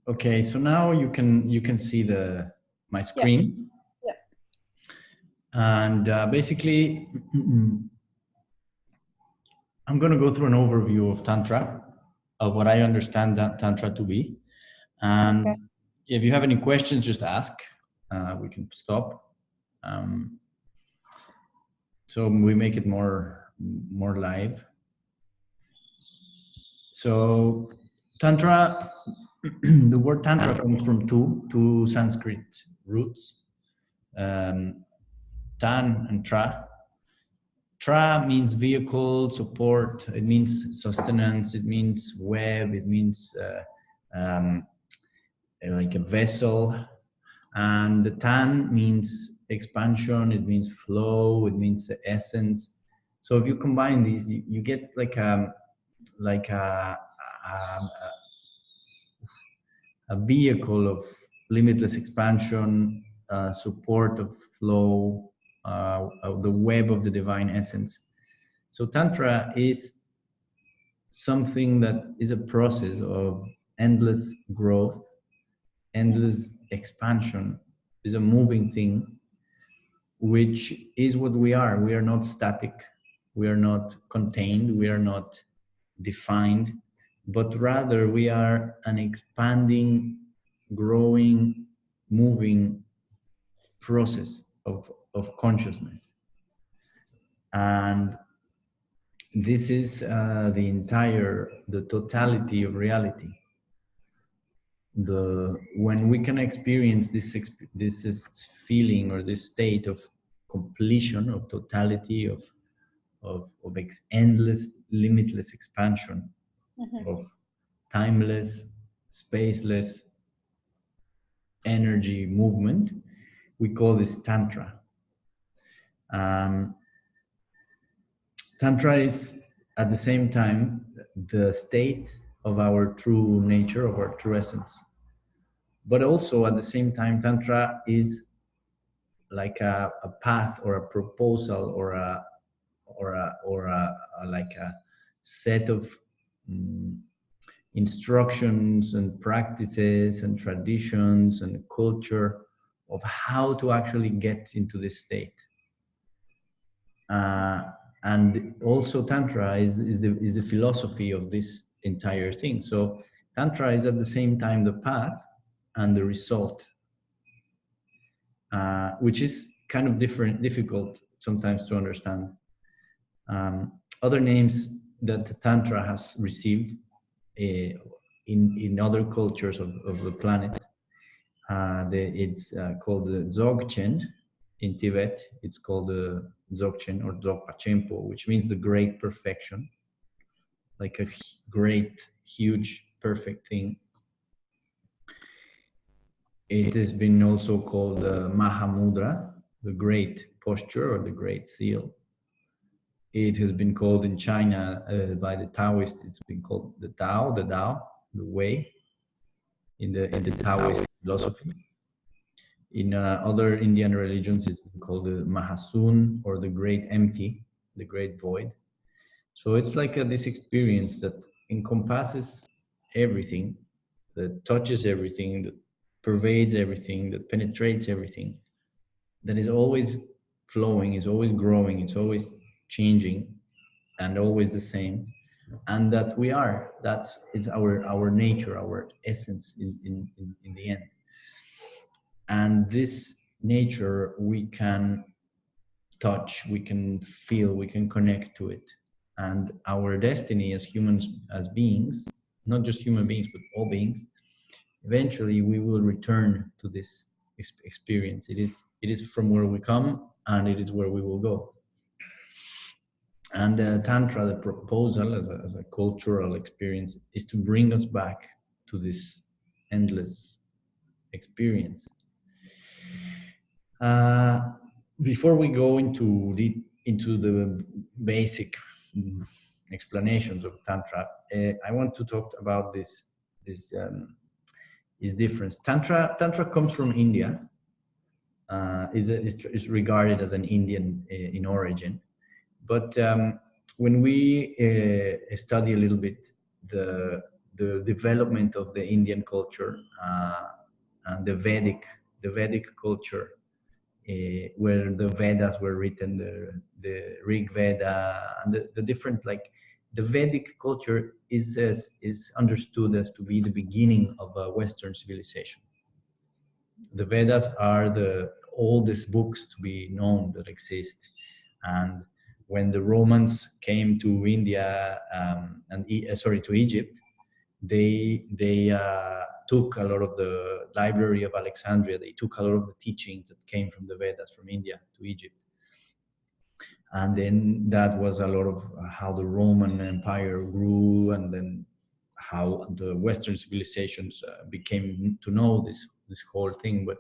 Okay, so now you can see my screen. Yeah. And basically, I'm going to go through an overview of Tantra, of what I understand that Tantra to be. And Okay. if you have any questions, just ask. We can stop. So we make it more live. So Tantra, the word Tantra comes from two Sanskrit roots, Tan and Tra. Tra means vehicle, support, it means sustenance, it means web, it means like a vessel. And the Tan means expansion, it means flow, it means essence. So if you combine these, you get like a vehicle of limitless expansion, support of flow, of the web of the divine essence. So Tantra is something that is a process of endless growth, endless expansion, is a moving thing, which is what we are. We are not static, we are not contained, we are not defined, but rather we are an expanding, growing, moving process of consciousness. And this is the totality of reality. When we can experience this feeling or this state of completion, of totality, of endless, limitless expansion, of timeless, spaceless energy movement, we call this Tantra. Tantra is at the same time the state of our true nature, of our true essence. But also at the same time, Tantra is like a path or a proposal or a like a set of instructions and practices and traditions and culture of how to actually get into this state. And also Tantra is the philosophy of this entire thing. So Tantra is at the same time the path and the result, which is kind of difficult sometimes to understand. Other names that Tantra has received in other cultures of the planet, it's called the Dzogchen. In Tibet, it's called the Dzogchen or Dzogpa Chenpo, which means the great perfection, like a great, huge, perfect thing. It has been also called the Mahamudra, the great posture or the great seal. It has been called in China by the Taoists, it's been called the Tao, the way, in the Taoist philosophy. In other Indian religions, it's been called the Mahasun, or the great empty, the great void. So it's like this experience that encompasses everything, that touches everything, that pervades everything, that penetrates everything, that is always flowing, is always growing, it's always changing, and always the same. And that it's our nature, our essence in the end. And this nature we can touch, we can feel, we can connect to it. And our destiny as humans, as beings, not just human beings, but all beings, eventually we will return to this experience. It is from where we come, and it is where we will go. And Tantra, the proposal as a cultural experience, is to bring us back to this endless experience. Before we go into the basic explanations of Tantra, I want to talk about this difference. Tantra comes from India. Is regarded as an Indian in origin, but when we study a little bit the the development of the Indian culture and the Vedic culture, where the Vedas were written, the Rig Veda, and the different, like, the Vedic culture is understood as to be the beginning of a Western civilization. The Vedas are the oldest books to be known that exist, and when the Romans came to India to Egypt, they took a lot of the library of Alexandria. They took a lot of the teachings that came from the Vedas from India to Egypt, and then that was a lot of how the Roman Empire grew, and then how the Western civilizations became to know this whole thing. But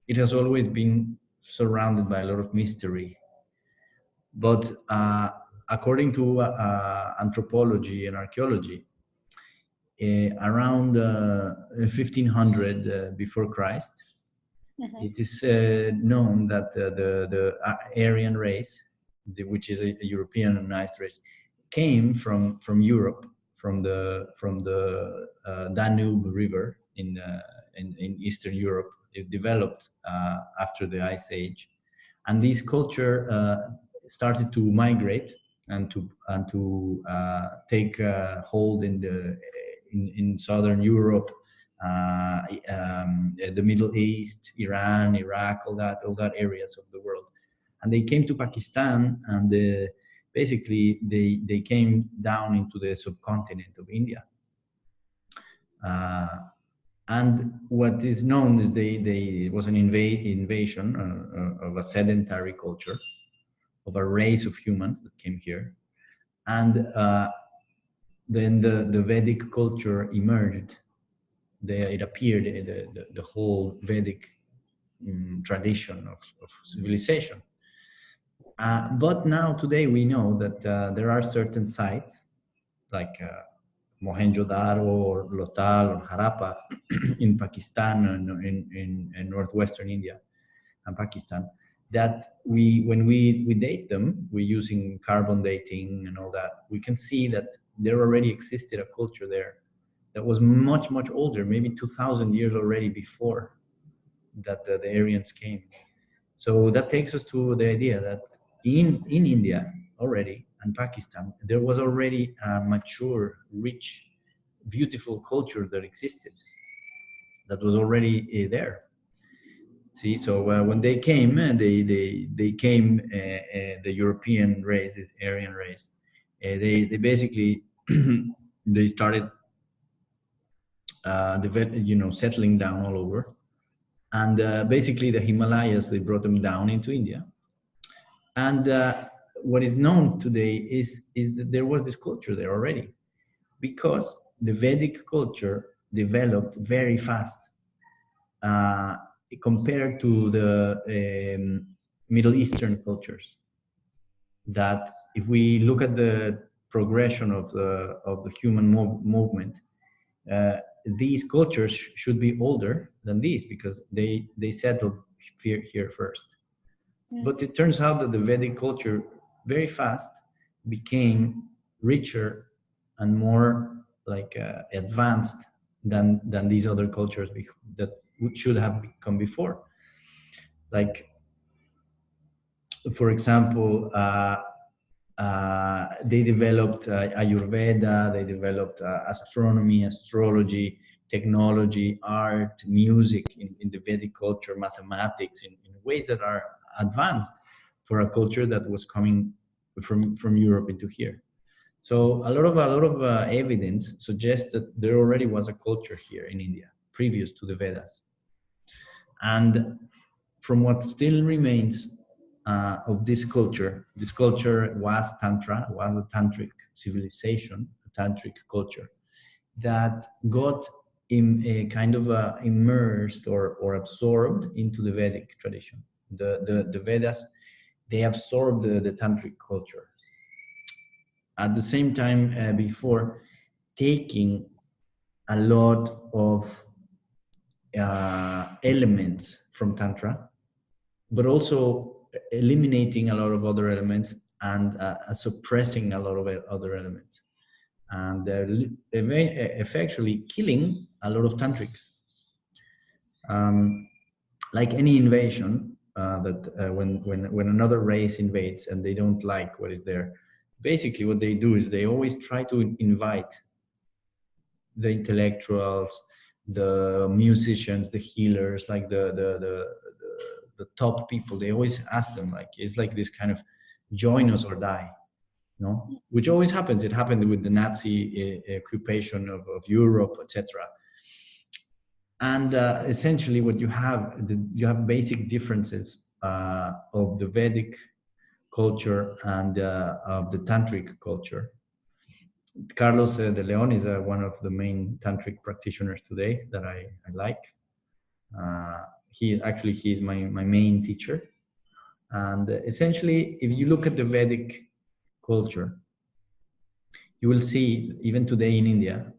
it has always been surrounded by a lot of mystery. But according to anthropology and archaeology, around 1500 before Christ, it is known that the Aryan race, which is a Europeanized race, came from Europe, from the Danube River in Eastern Europe. It developed after the Ice Age, and this culture started to migrate and to take hold in southern Europe, the Middle East, Iran, Iraq, all that areas of the world, and they came to Pakistan, and basically they came down into the subcontinent of India. And what is known is it was an invasion of a sedentary culture, of a race of humans that came here, and then the Vedic culture emerged. It appeared, the whole Vedic tradition of civilization. But now today we know that there are certain sites like Mohenjo-Daro or Lothal or Harappa in Pakistan and in northwestern India and Pakistan, that when we date them, we're using carbon dating and all that, we can see that there already existed a culture there that was much, much older, maybe 2,000 years already before that the Aryans came. So that takes us to the idea that in India already and Pakistan, there was already a mature, rich, beautiful culture that existed, that was already there. See, so when they came, they came, the European race, this Aryan race, they basically they started settling down all over, and basically the Himalayas, they brought them down into India. And what is known today is that there was this culture there already, because the Vedic culture developed very fast compared to the Middle Eastern cultures. That if we look at the progression of the human movement, these cultures should be older than these, because they settled here first. But it turns out that the Vedic culture very fast became richer and more like advanced than these other cultures that should have come before. Like, for example, they developed Ayurveda, they developed astronomy, astrology, technology, art, music in the Vedic culture, mathematics, in ways that are advanced for a culture that was coming from Europe into here. So a lot of evidence suggests that there already was a culture here in India previous to the Vedas. And from what still remains of this culture was Tantra, was a Tantric civilization, a Tantric culture that got kind of immersed or absorbed into the Vedic tradition. The Vedas, they absorbed the Tantric culture. At the same time, before taking a lot of elements from Tantra, but also eliminating a lot of other elements and suppressing a lot of other elements. and they're effectively killing a lot of tantrics. Like any invasion, when another race invades and they don't like what is there, basically what they do is they always try to invite the intellectuals, the musicians, the healers, like the top people. They always ask them, like, it's like this kind of join us or die, no? Which always happens. It happened with the Nazi occupation of Europe, etc. And essentially, what you have, you have basic differences of the Vedic culture and of the Tantric culture. Carlos de Leon is one of the main tantric practitioners today that I like. He is my main teacher. And essentially, if you look at the Vedic culture, you will see even today in India,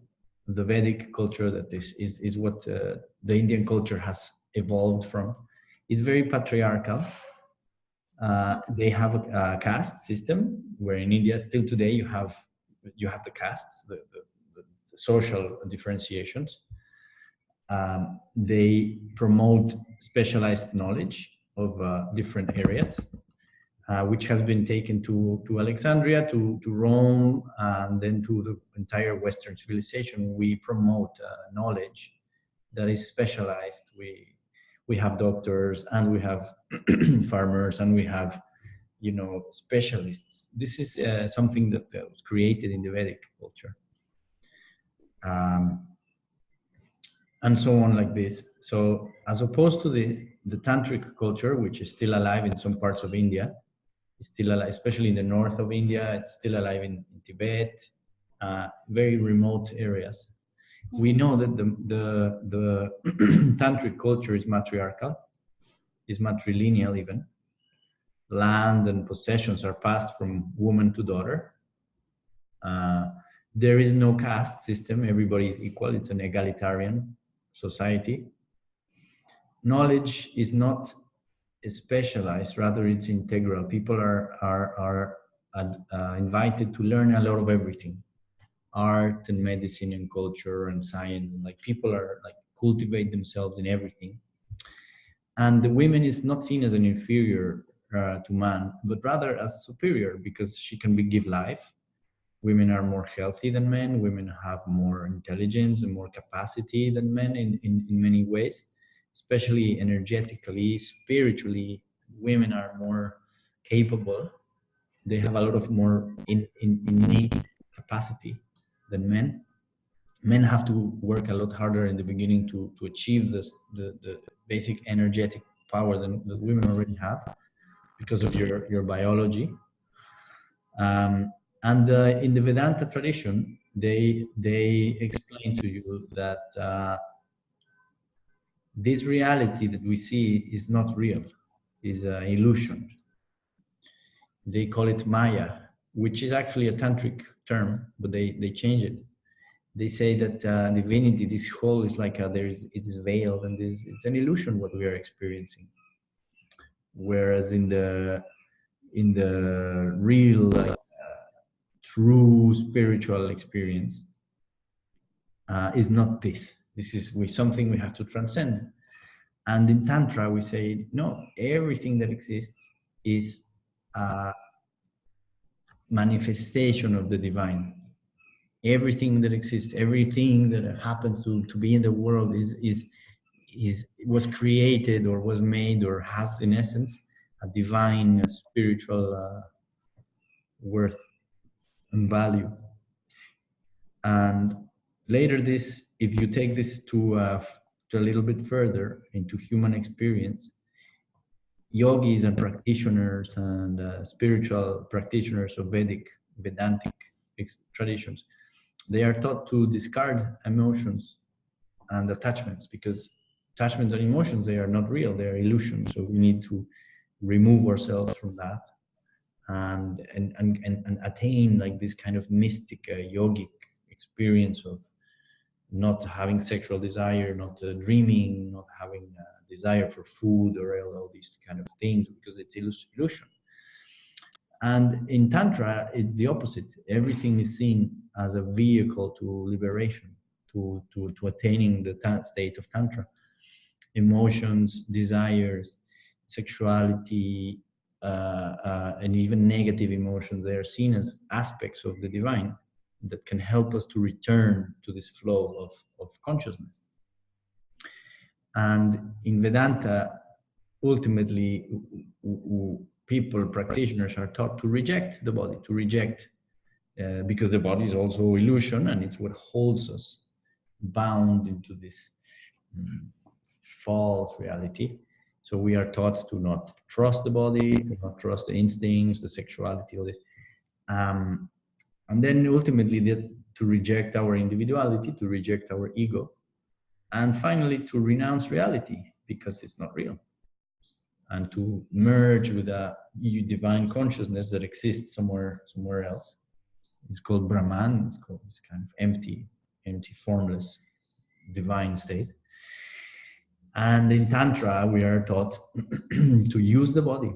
the Vedic culture that is what the Indian culture has evolved from. It's very patriarchal. They have a caste system where in India still today you have the castes, the social differentiations. They promote specialized knowledge of different areas, which has been taken to Alexandria, to Rome, and then to the entire Western civilization. We promote knowledge that is specialized. We have doctors, and we have farmers, and we have, specialists. This is something that was created in the Vedic culture, and so on, like this. So as opposed to this, the Tantric culture, which is still alive in some parts of India, is still alive, especially in the north of India. It's still alive in Tibet, very remote areas. We know that the Tantric culture is matriarchal, is matrilineal even. Land and possessions are passed from woman to daughter. There is no caste system. Everybody is equal. It's an egalitarian society. Knowledge is not specialized, rather it's integral. People are invited to learn a lot of everything, art and medicine and culture and science, and like people are like cultivate themselves in everything. And the women is not seen as an inferior to man, but rather as superior, because she can give life. Women are more healthy than men. Women have more intelligence and more capacity than men in many ways, especially energetically, spiritually. Women are more capable. They have a lot of more innate capacity than men. Men have to work a lot harder in the beginning to achieve the basic energetic power that women already have because of your biology. And in the Vedanta tradition, they explain to you that this reality that we see is not real, is an illusion. They call it Maya, which is actually a tantric term, but they change it. They say that divinity, this whole is like it's veiled, and it's an illusion what we are experiencing. Whereas in the real true spiritual experience is not this. This is something we have to transcend. And in Tantra, we say, no, everything that exists is a manifestation of the divine. Everything that exists, everything that happens to be in the world was created or was made or has, in essence, a divine, spiritual worth and value. And later this, if you take this to a little bit further into human experience, yogis and practitioners and spiritual practitioners of Vedantic traditions, they are taught to discard emotions and attachments, because attachments and emotions, they are not real, they are illusions. So we need to remove ourselves from that and attain like this kind of mystic yogic experience of not having sexual desire, not dreaming, not having desire for food or all these kind of things, because it's illusion. And in Tantra, it's the opposite. Everything is seen as a vehicle to liberation, to attaining the state of Tantra. Emotions, desires, sexuality, and even negative emotions, they are seen as aspects of the divine that can help us to return to this flow of consciousness. And in Vedanta, ultimately, people, practitioners are taught to reject the body, to reject, because the body is also illusion and it's what holds us bound into this false reality. So we are taught to not trust the body, to not trust the instincts, the sexuality, all this. And then ultimately to reject our individuality, to reject our ego, and finally to renounce reality because it's not real, and to merge with a divine consciousness that exists somewhere else. It's called Brahman. It's called this kind of empty, formless, divine state. And in Tantra, we are taught to use the body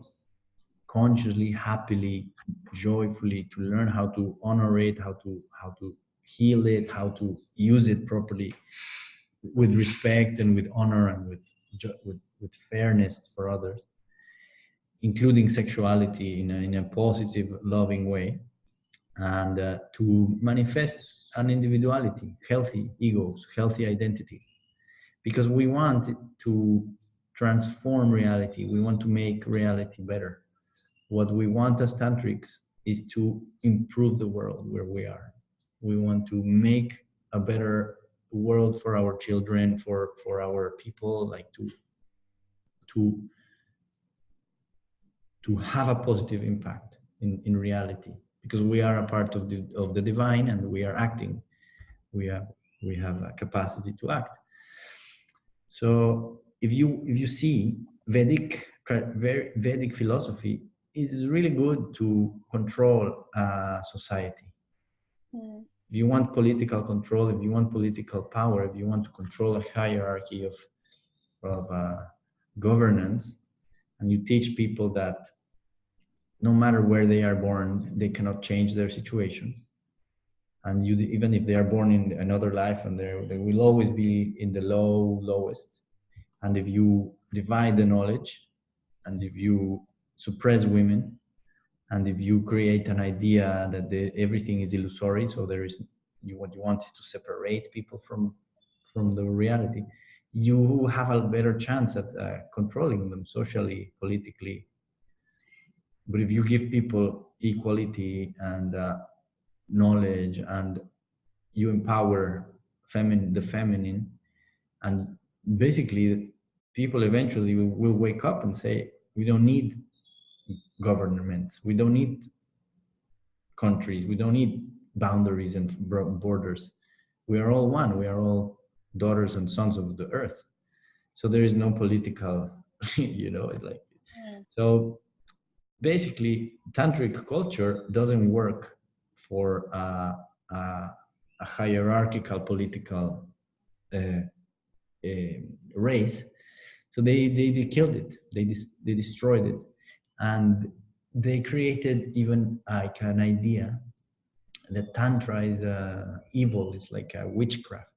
consciously, happily, joyfully, to learn how to honor it, how to heal it, how to use it properly, with respect and with honor and with fairness for others, including sexuality in a positive, loving way, and to manifest an individuality, healthy egos, healthy identities, because we want to transform reality. We want to make reality better. What we want as tantrics is to improve the world where we are. We want to make a better world for our children, for our people, like to have a positive impact in reality, because we are a part of the divine, and we are acting. We have a capacity to act. So if you see Vedic philosophy is really good to control society. Mm. If you want political control, if you want political power, if you want to control a hierarchy of governance, and you teach people that no matter where they are born, they cannot change their situation. And even if they are born in another life, and they will always be in the lowest. And if you divide the knowledge, and if you suppress women, and if you create an idea that everything is illusory, so what you want is to separate people from the reality, you have a better chance at controlling them socially, politically. But if you give people equality and knowledge, and you empower the feminine, and basically people eventually will wake up and say, we don't need governments, we don't need countries, we don't need boundaries and borders. We are all one. We are all daughters and sons of the earth. So there is no political, so basically tantric culture doesn't work for a hierarchical political race. So they killed it. They destroyed it, and they created even like an idea that tantra is evil. It's like a witchcraft.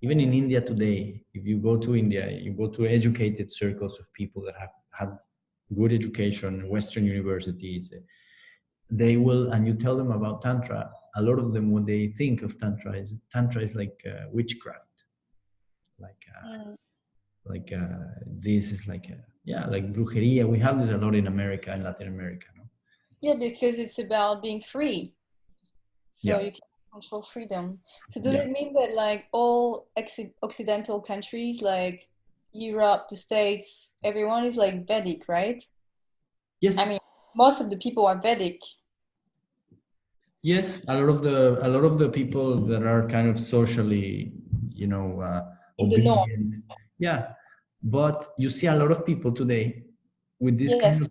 Even in India today, if you go to India, you go to educated circles of people that have had good education, Western universities, they will, and you tell them about tantra, a lot of them, when they think of tantra is like witchcraft, like this is like like brujeria. We have this a lot in America and Latin America, no? Yeah, because it's about being free. So you can control freedom. So does it mean that like all Occidental countries, like Europe, the States, everyone is like Vedic, right? Yes. I mean, most of the people are Vedic. Yes, a lot of the people that are kind of socially, obedient. Yeah, but you see a lot of people today with this kind of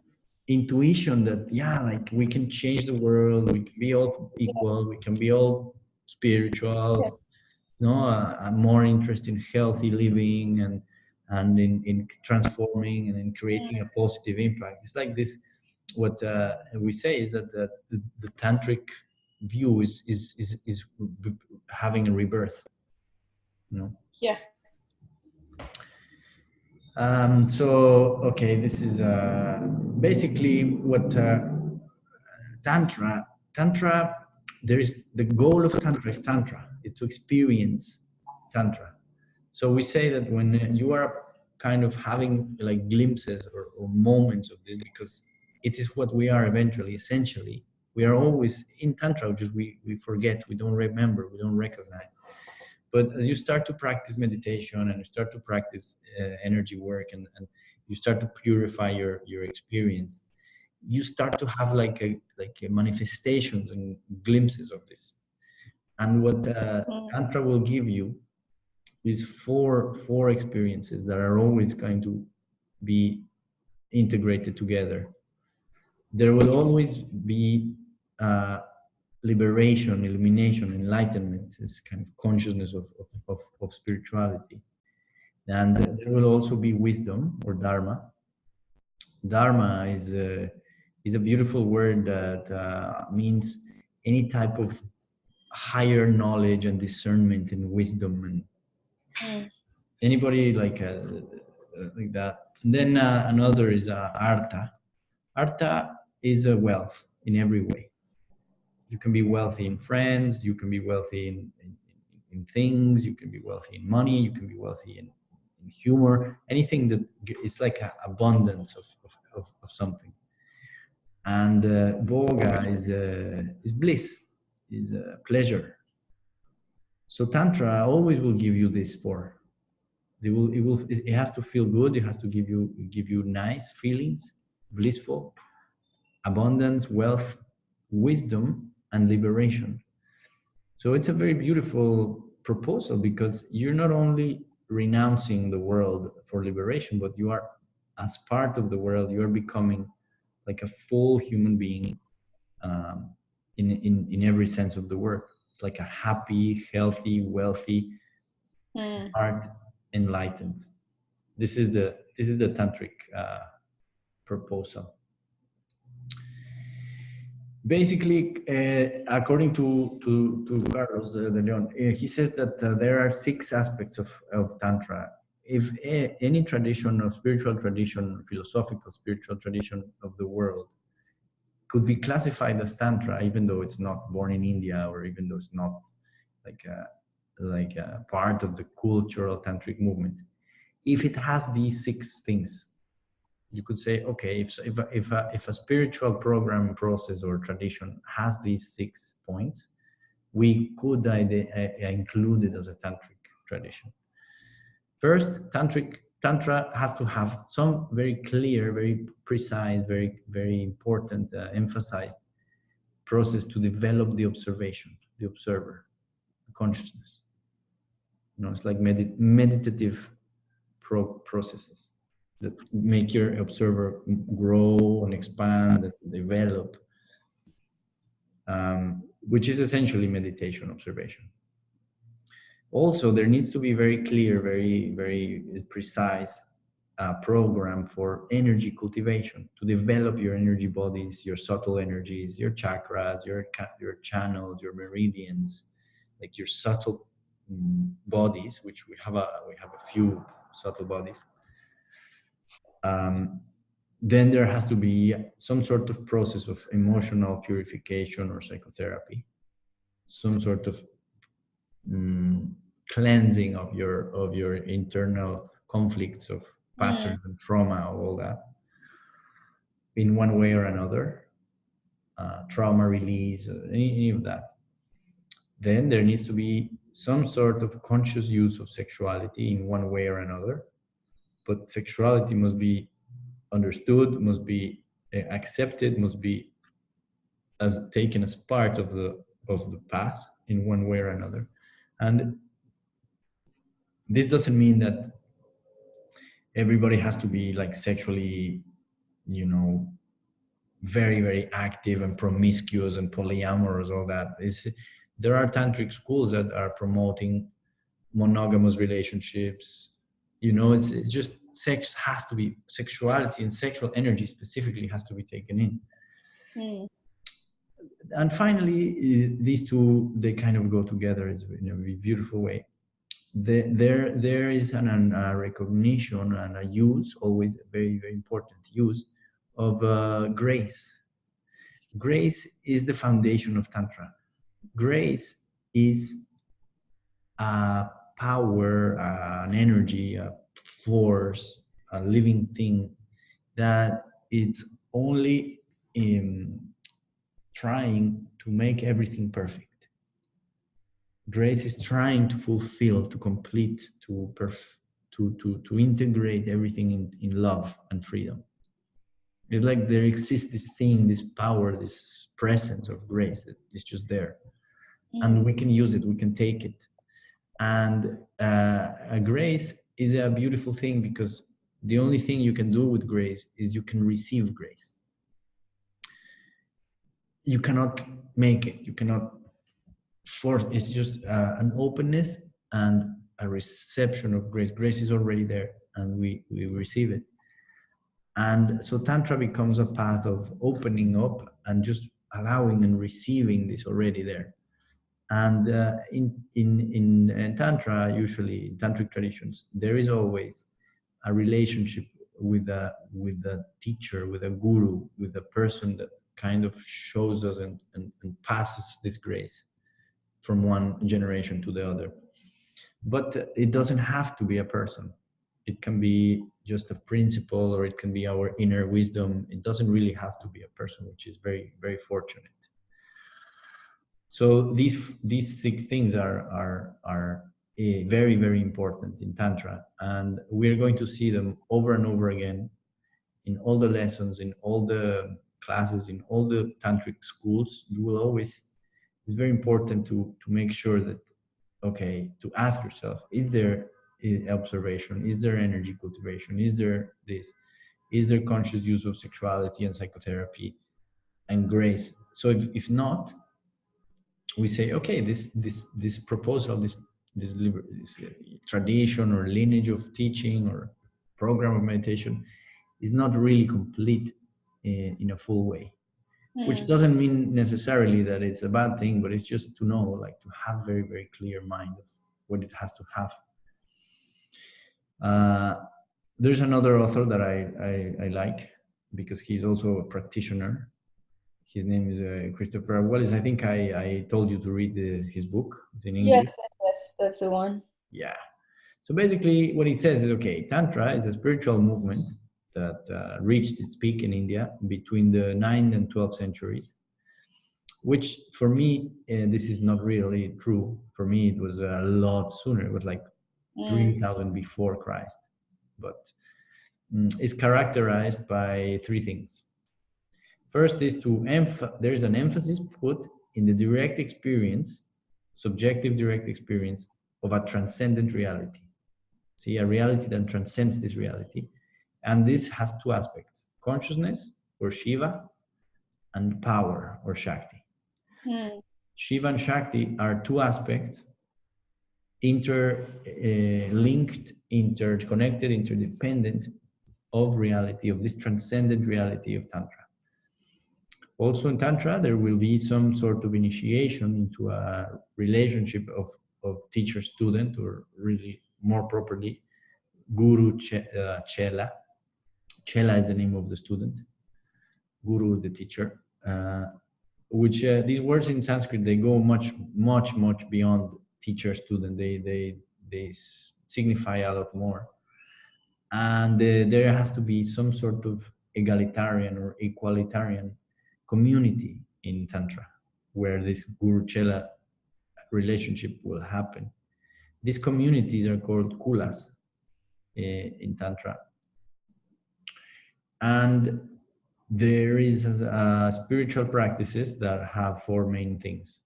intuition that like we can change the world, we can be all equal, we can be all spiritual, more interest in healthy living and in transforming and in creating a positive impact. It's like this what we say is that the tantric view is having a rebirth, you know. Yeah. So okay, this is basically what tantra. There is the goal of tantra is to experience tantra. So we say that when you are kind of having like glimpses or moments of this, because it is what we are eventually, essentially. We are always in tantra, just we forget, we don't remember, we don't recognize. But as you start to practice meditation and you start to practice energy work, and you start to purify your experience, you start to have like a manifestations and glimpses of this. And what tantra will give you is four experiences that are always going to be integrated together. There will always be liberation, illumination, enlightenment, this kind of consciousness of spirituality. And there will also be wisdom or dharma. Dharma is a beautiful word that means any type of higher knowledge and discernment and wisdom, and anybody like that. And then another is artha. Artha is a wealth in every way. You can be wealthy in friends, you can be wealthy in things, you can be wealthy in money, you can be wealthy in humor, anything that is like an abundance of something. And Boga is bliss, is pleasure. So Tantra always will give you this four. It has to feel good, it has to give you nice feelings, blissful, abundance, wealth, wisdom, and liberation. So it's a very beautiful proposal, because you're not only renouncing the world for liberation, but you are, as part of the world, you are becoming like a full human being in every sense of the word. It's like a happy, healthy, wealthy, smart, enlightened. This is the tantric proposal. Basically, according to Carlos de Leon, he says that there are 6 aspects of Tantra. If any tradition of spiritual tradition, philosophical spiritual tradition of the world could be classified as Tantra, even though it's not born in India, or even though it's not like a part of the cultural tantric movement, if it has these 6 things, you could say, okay, if a spiritual program, process, or tradition has these 6 points, we could include it as a tantric tradition. First, Tantra has to have some very clear, very precise, very important, emphasized process to develop the observation, the observer, the consciousness. It's like meditative processes that make your observer grow and expand and develop, which is essentially meditation observation. Also, there needs to be very clear, very precise program for energy cultivation, to develop your energy bodies, your subtle energies, your chakras, your channels, your meridians, like your subtle bodies, which we have a few subtle bodies. Then there has to be some sort of process of emotional purification or psychotherapy, some sort of cleansing of your internal conflicts, of patterns and trauma, all that, in one way or another, trauma release, any of that. Then there needs to be some sort of conscious use of sexuality in one way or another, but sexuality must be understood, must be accepted, must be taken as part of the path in one way or another. And this doesn't mean that everybody has to be like sexually, very active and promiscuous and polyamorous, all that. There are tantric schools that are promoting monogamous relationships. It's just sex has to be, sexuality and sexual energy specifically has to be taken in. And finally, these two, they kind of go together in a beautiful way. There is a recognition and a use, always a very, very important use of grace. Grace is the foundation of Tantra. Grace is a power, an energy, a force, a living thing that it's only trying to make everything perfect. Grace is trying to fulfill, to complete, to integrate everything in love and freedom. It's like there exists this thing, this power, this presence of grace that is just there. And we can use it, we can take it. And grace is a beautiful thing because the only thing you can do with grace is you can receive grace. You cannot make it, you cannot force. It's just an openness and a reception of grace. Grace is already there and we receive it. And so Tantra becomes a path of opening up and just allowing and receiving this already there. And in Tantra, usually in Tantric traditions, there is always a relationship with a teacher, with a guru, with a person that kind of shows us and passes this grace from one generation to the other. But it doesn't have to be a person. It can be just a principle, or it can be our inner wisdom. It doesn't really have to be a person, which is very, very fortunate. So these 6 things are very, very important in Tantra, and we're going to see them over and over again in all the lessons, in all the classes, in all the Tantric schools. You will always, it's very important to make sure that, okay, to ask yourself, is there observation? Is there energy cultivation? Is there this? Is there conscious use of sexuality and psychotherapy and grace? So if not, we say, okay, this proposal, this tradition or lineage of teaching or program of meditation is not really complete in a full way. Which doesn't mean necessarily that it's a bad thing, but it's just to know, like, to have very, very clear mind of what it has to have. There's another author that I like, because he's also a practitioner. His name is Christopher Wallace. I think I told you to read his book. It's in English. Yes, that's the one. Yeah. So basically what he says is, okay, Tantra is a spiritual movement that reached its peak in India between the 9th and 12th centuries, which for me, this is not really true. For me, it was a lot sooner. It was like 3,000 before Christ. But it's characterized by 3 things. First is there is an emphasis put in the direct experience, subjective direct experience of a transcendent reality. See, a reality that transcends this reality. And this has 2 aspects: consciousness, or Shiva, and power, or Shakti. Shiva and Shakti are 2 aspects, interlinked, interconnected, interdependent of reality, of this transcendent reality of Tantra. Also in Tantra, there will be some sort of initiation into a relationship of teacher-student, or really more properly, Guru-Chela. Chela is the name of the student, Guru, the teacher, which these words in Sanskrit, they go much, much, much beyond teacher-student. They signify a lot more. And there has to be some sort of egalitarian or equalitarian community in Tantra, where this Guru-Chela relationship will happen. These communities are called kulas in Tantra. And there is spiritual practices that have 4 main things.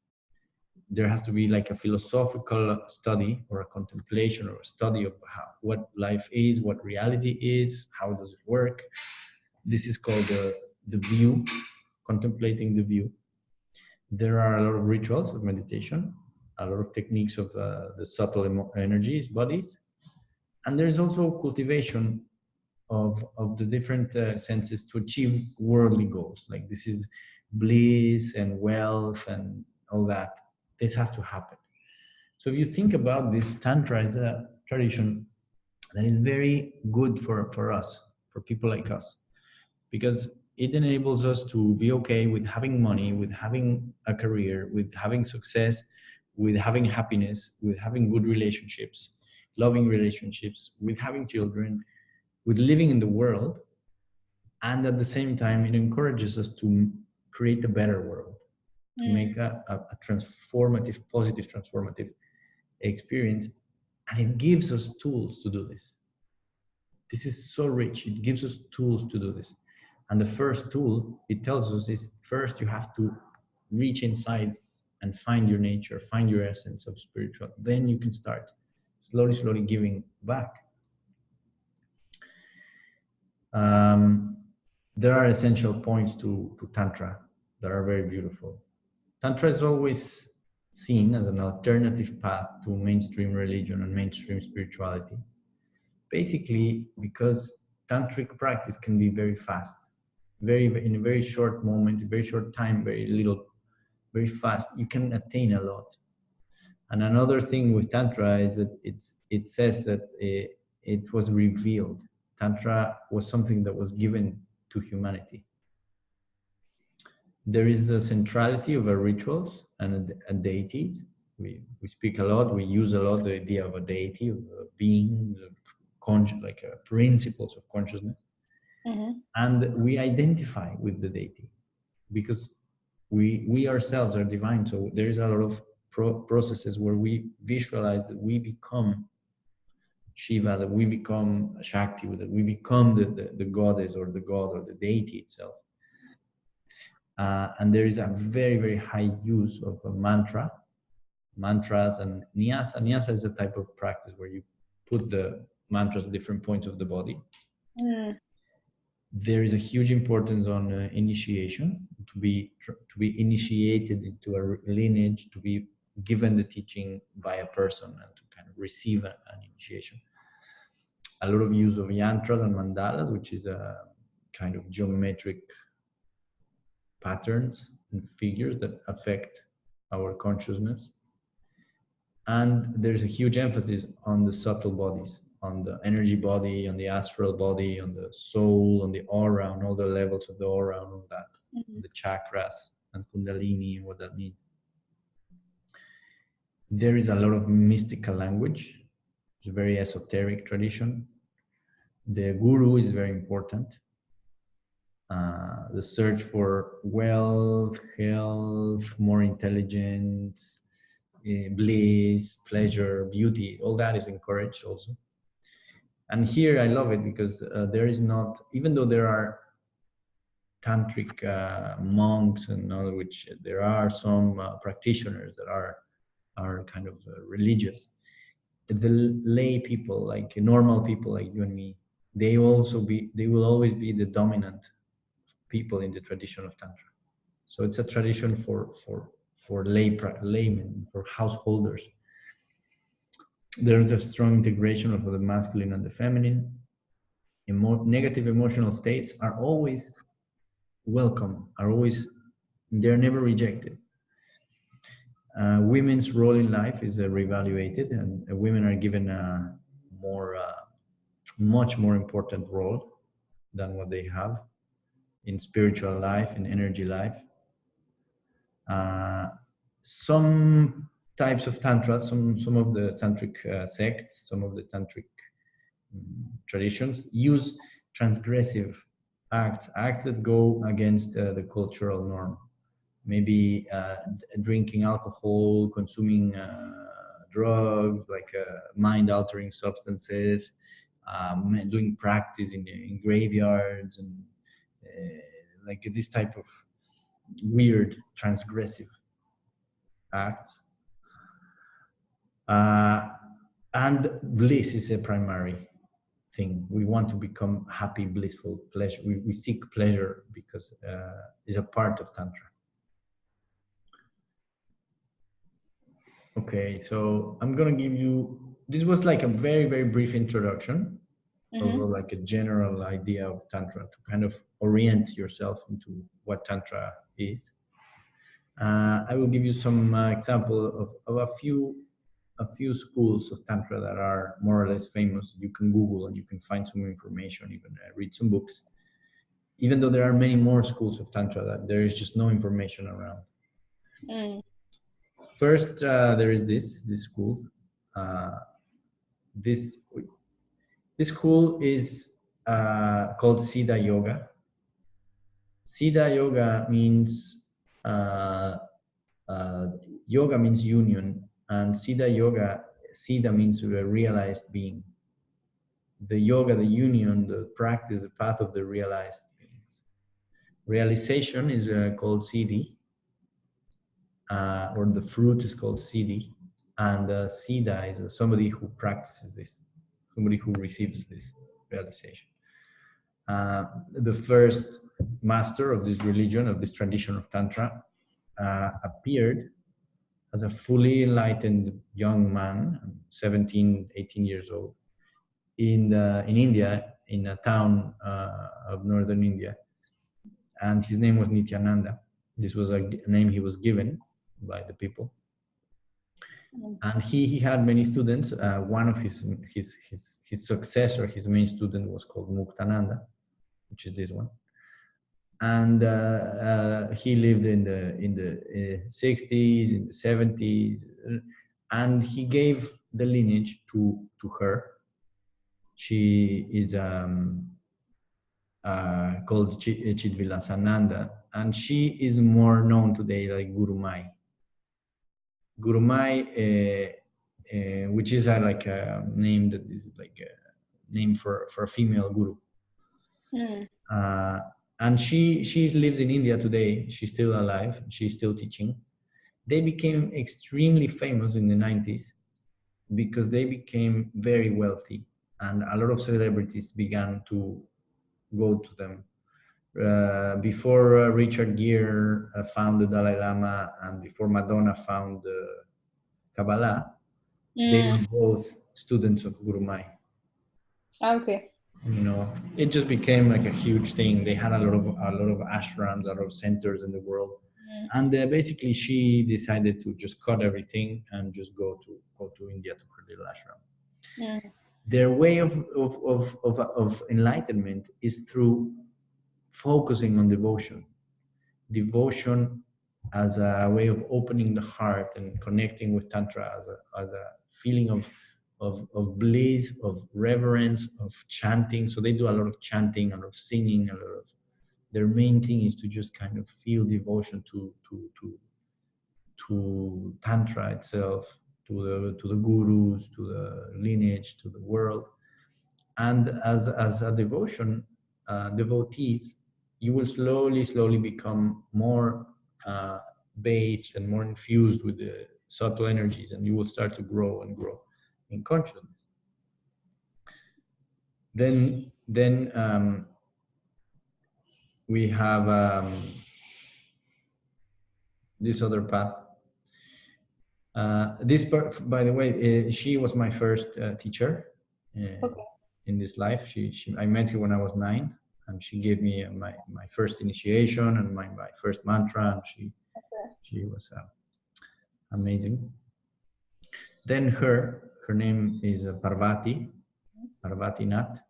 There has to be like a philosophical study, or a contemplation, or a study of what life is, what reality is, how does it work. This is called the view, contemplating the view. There are a lot of rituals of meditation, a lot of techniques of the subtle energies, bodies. And there's also cultivation of the different senses to achieve worldly goals. Like this is bliss and wealth and all that. This has to happen. So if you think about this Tantra is a tradition that is very good for us, for people like us, because it enables us to be okay with having money, with having a career, with having success, with having happiness, with having good relationships, loving relationships, with having children, with living in the world. And at the same time, it encourages us to create a better world, to make a transformative, positive, transformative experience. And it gives us tools to do this. This is so rich. It gives us tools to do this. And the first tool it tells us is first you have to reach inside and find your nature, find your essence of spiritual. Then you can start slowly, slowly giving back. There are essential points to Tantra that are very beautiful. Tantra is always seen as an alternative path to mainstream religion and mainstream spirituality. Basically, because Tantric practice can be very fast, very in a very short moment, very short time, very little, very fast. You can attain a lot. And another thing with Tantra is that it says that it was revealed. Tantra was something that was given to humanity. There is the centrality of our rituals and deities. We speak a lot, we use a lot the idea of a deity, of a being, like principles of consciousness. Mm-hmm. And we identify with the deity because we ourselves are divine. So there is a lot of processes where we visualize that we become Shiva, that we become Shakti, that we become the goddess or the god or the deity itself. And there is a very, very high use of a mantras and nyasa. Nyasa is a type of practice where you put the mantras at different points of the body. There is a huge importance on initiation, to be initiated into a lineage, to be given the teaching by a person and to kind of receive an initiation. A lot of use of yantras and mandalas, which is a kind of geometric patterns and figures that affect our consciousness. And there's a huge emphasis on the subtle bodies, on the energy body, on the astral body, on the soul, on the aura, on all the levels of the aura, and all that, the chakras and kundalini and what that means. There is a lot of mystical language. It's a very esoteric tradition. The guru is very important. The search for wealth, health, more intelligence, bliss, pleasure, beauty, all that is encouraged also. And here I love it because there is not, even though there are tantric monks and all, which there are some practitioners that are kind of religious, the lay people, like normal people like you and me, they will always be the dominant people in the tradition of Tantra. So it's a tradition for laymen, for householders. There's a strong integration of the masculine and the feminine. Negative emotional states are always welcome, they're never rejected. Women's role in life is reevaluated, and women are given a much more important role than what they have in spiritual life, in energy life. Some types of tantra, some of the tantric sects, some of the tantric traditions use transgressive acts that go against the cultural norm. Maybe drinking alcohol, consuming drugs, like mind-altering substances, doing practice in graveyards, and like this type of weird transgressive acts. And bliss is a primary thing. We want to become happy, blissful, pleasure. We seek pleasure because it's a part of Tantra. Okay, so I'm gonna give you, this was like a very, very brief introduction. like a general idea of Tantra to kind of orient yourself into what Tantra is. I will give you some example of a few schools of Tantra that are more or less famous. You can Google and you can find some information, even read some books. Even though there are many more schools of Tantra, that there is just no information around. First, there is this school. This school is called Siddha Yoga. Siddha Yoga means yoga means union, and Siddha Yoga, Siddha means a realized being. The yoga, the union, the practice, the path of the realized beings. Realization is called Siddhi, or the fruit is called Siddhi, and Siddha is somebody who practices this, somebody who receives this realization. The first master of this religion, of this tradition of Tantra, appeared as a fully enlightened young man, 17, 18 years old, in India, in a town of northern India. And his name was Nityananda. This was a name he was given by the people. And he had many students. One of his successor, his main student, was called Muktananda, which is this one. And he lived in the 60s, in the 70s, and he gave the lineage to her. She is called Chidvilasananda, and she is more known today like Guru Mai. Guru Mai, which is like a name that is like a name for a female guru. And she lives in India today. She's still alive. She's still teaching. They became extremely famous in the 90s because they became very wealthy, and a lot of celebrities began to go to them. Before Richard Gere found the Dalai Lama, and before Madonna found Kabbalah, they were both students of Guru Mai. Okay. You know, it just became like a huge thing. They had a lot of ashrams, a lot of centers in the world, and basically she decided to just cut everything and just go to India to her little ashram. Their way of enlightenment is through focusing on devotion. Devotion as a way of opening the heart and connecting with Tantra as a feeling of bliss, of reverence, of chanting. So they do a lot of chanting, a lot of singing, a lot of. Their main thing is to just kind of feel devotion to Tantra itself, to the gurus, to the lineage, to the world. And as a devotees, you will slowly become more bathed and more infused with the subtle energies, and you will start to grow and grow in consciousness. Then we have this other path. This part, by the way, she was my first teacher in this life. I met her when I was 9, and she gave me my first initiation and my first mantra, and she was amazing. Then her name is Parvati Nath.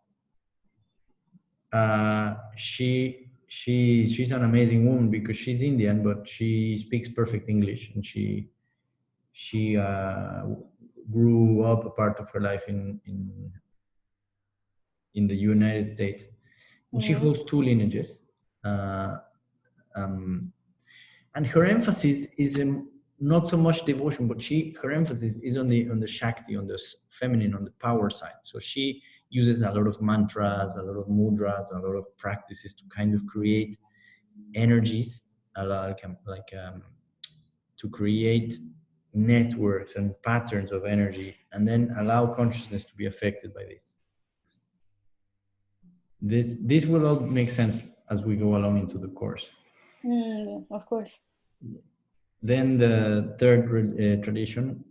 She's an amazing woman because she's Indian, but she speaks perfect English, and she grew up a part of her life in the United States, and she holds 2 lineages, and her emphasis is not so much devotion, but her emphasis is on the Shakti, on the feminine, on the power side. So she uses a lot of mantras, a lot of mudras, a lot of practices to kind of create energies, to create networks and patterns of energy, and then allow consciousness to be affected by this. This will all make sense as we go along into the course. Of course. Then the third tradition.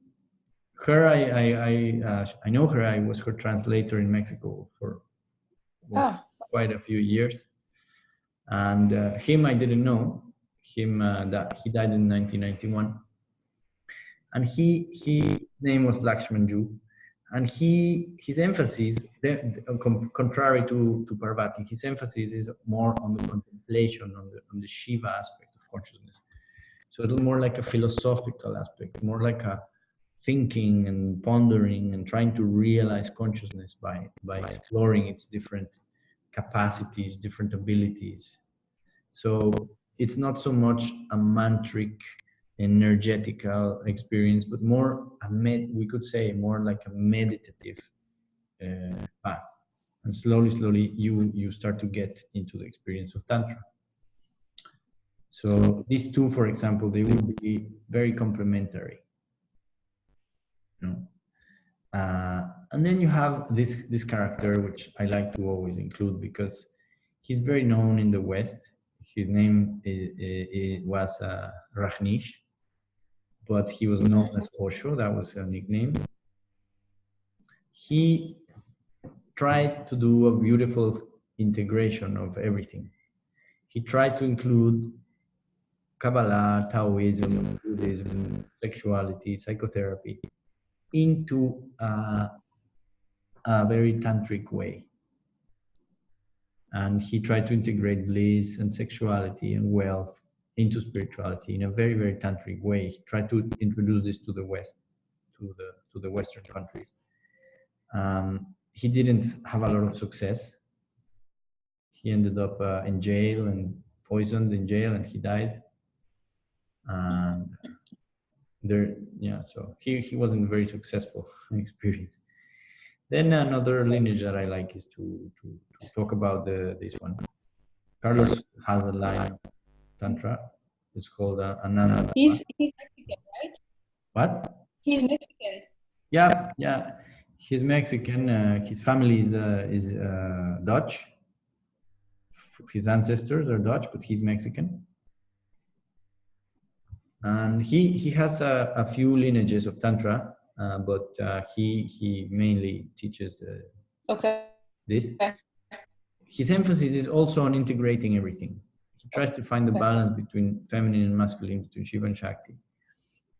Her, I know her. I was her translator in Mexico for quite a few years. And him, I didn't know him, that he died in 1991. And his name was Lakshmanju. And his emphasis, contrary to Parvati, his emphasis is more on the contemplation, on the Shiva aspect of consciousness. So it's more like a philosophical aspect, more like a thinking and pondering and trying to realize consciousness by exploring its different capacities, different abilities. So it's not so much a mantric, energetical experience, but more we could say more like a meditative path. And slowly, you start to get into the experience of Tantra. So these two, for example, they will be very complementary. You know? And then you have this character, which I like to always include because he's very known in the West. His name was Rajneesh, but he was known as Osho. That was a nickname. He tried to do a beautiful integration of everything. He tried to include Kabbalah, Taoism, Buddhism, sexuality, psychotherapy into a very tantric way. And he tried to integrate bliss and sexuality and wealth into spirituality in a very, very tantric way. He tried to introduce this to the West, to the Western countries. He didn't have a lot of success. He ended up in jail and poisoned in jail, and he died. So he wasn't very successful experience. Then another lineage that I like is to talk about this one. Carlos has a line of Tantra. It's called Ananda. He's Mexican, right? What? He's Mexican. Yeah. He's Mexican. His family is Dutch. His ancestors are Dutch, but he's Mexican. And he has a few lineages of Tantra, but he mainly teaches this. Okay. His emphasis is also on integrating everything. He tries to find the balance between feminine and masculine, between Shiva and Shakti.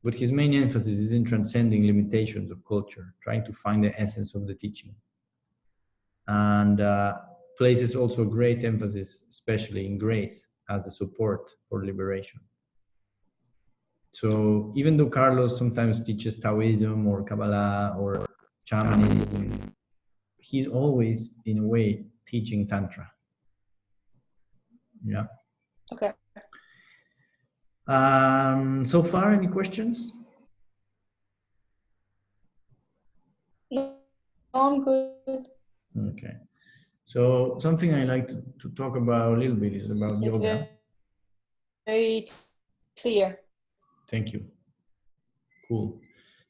But his main emphasis is in transcending limitations of culture, trying to find the essence of the teaching. And places also great emphasis, especially in grace, as the support for liberation. So even though Carlos sometimes teaches Taoism or Kabbalah or shamanism, he's always, in a way, teaching Tantra. Yeah. Okay. So far, any questions? No, I'm good. Okay. So something I like to talk about a little bit is about yoga. Very clear. Thank you. Cool.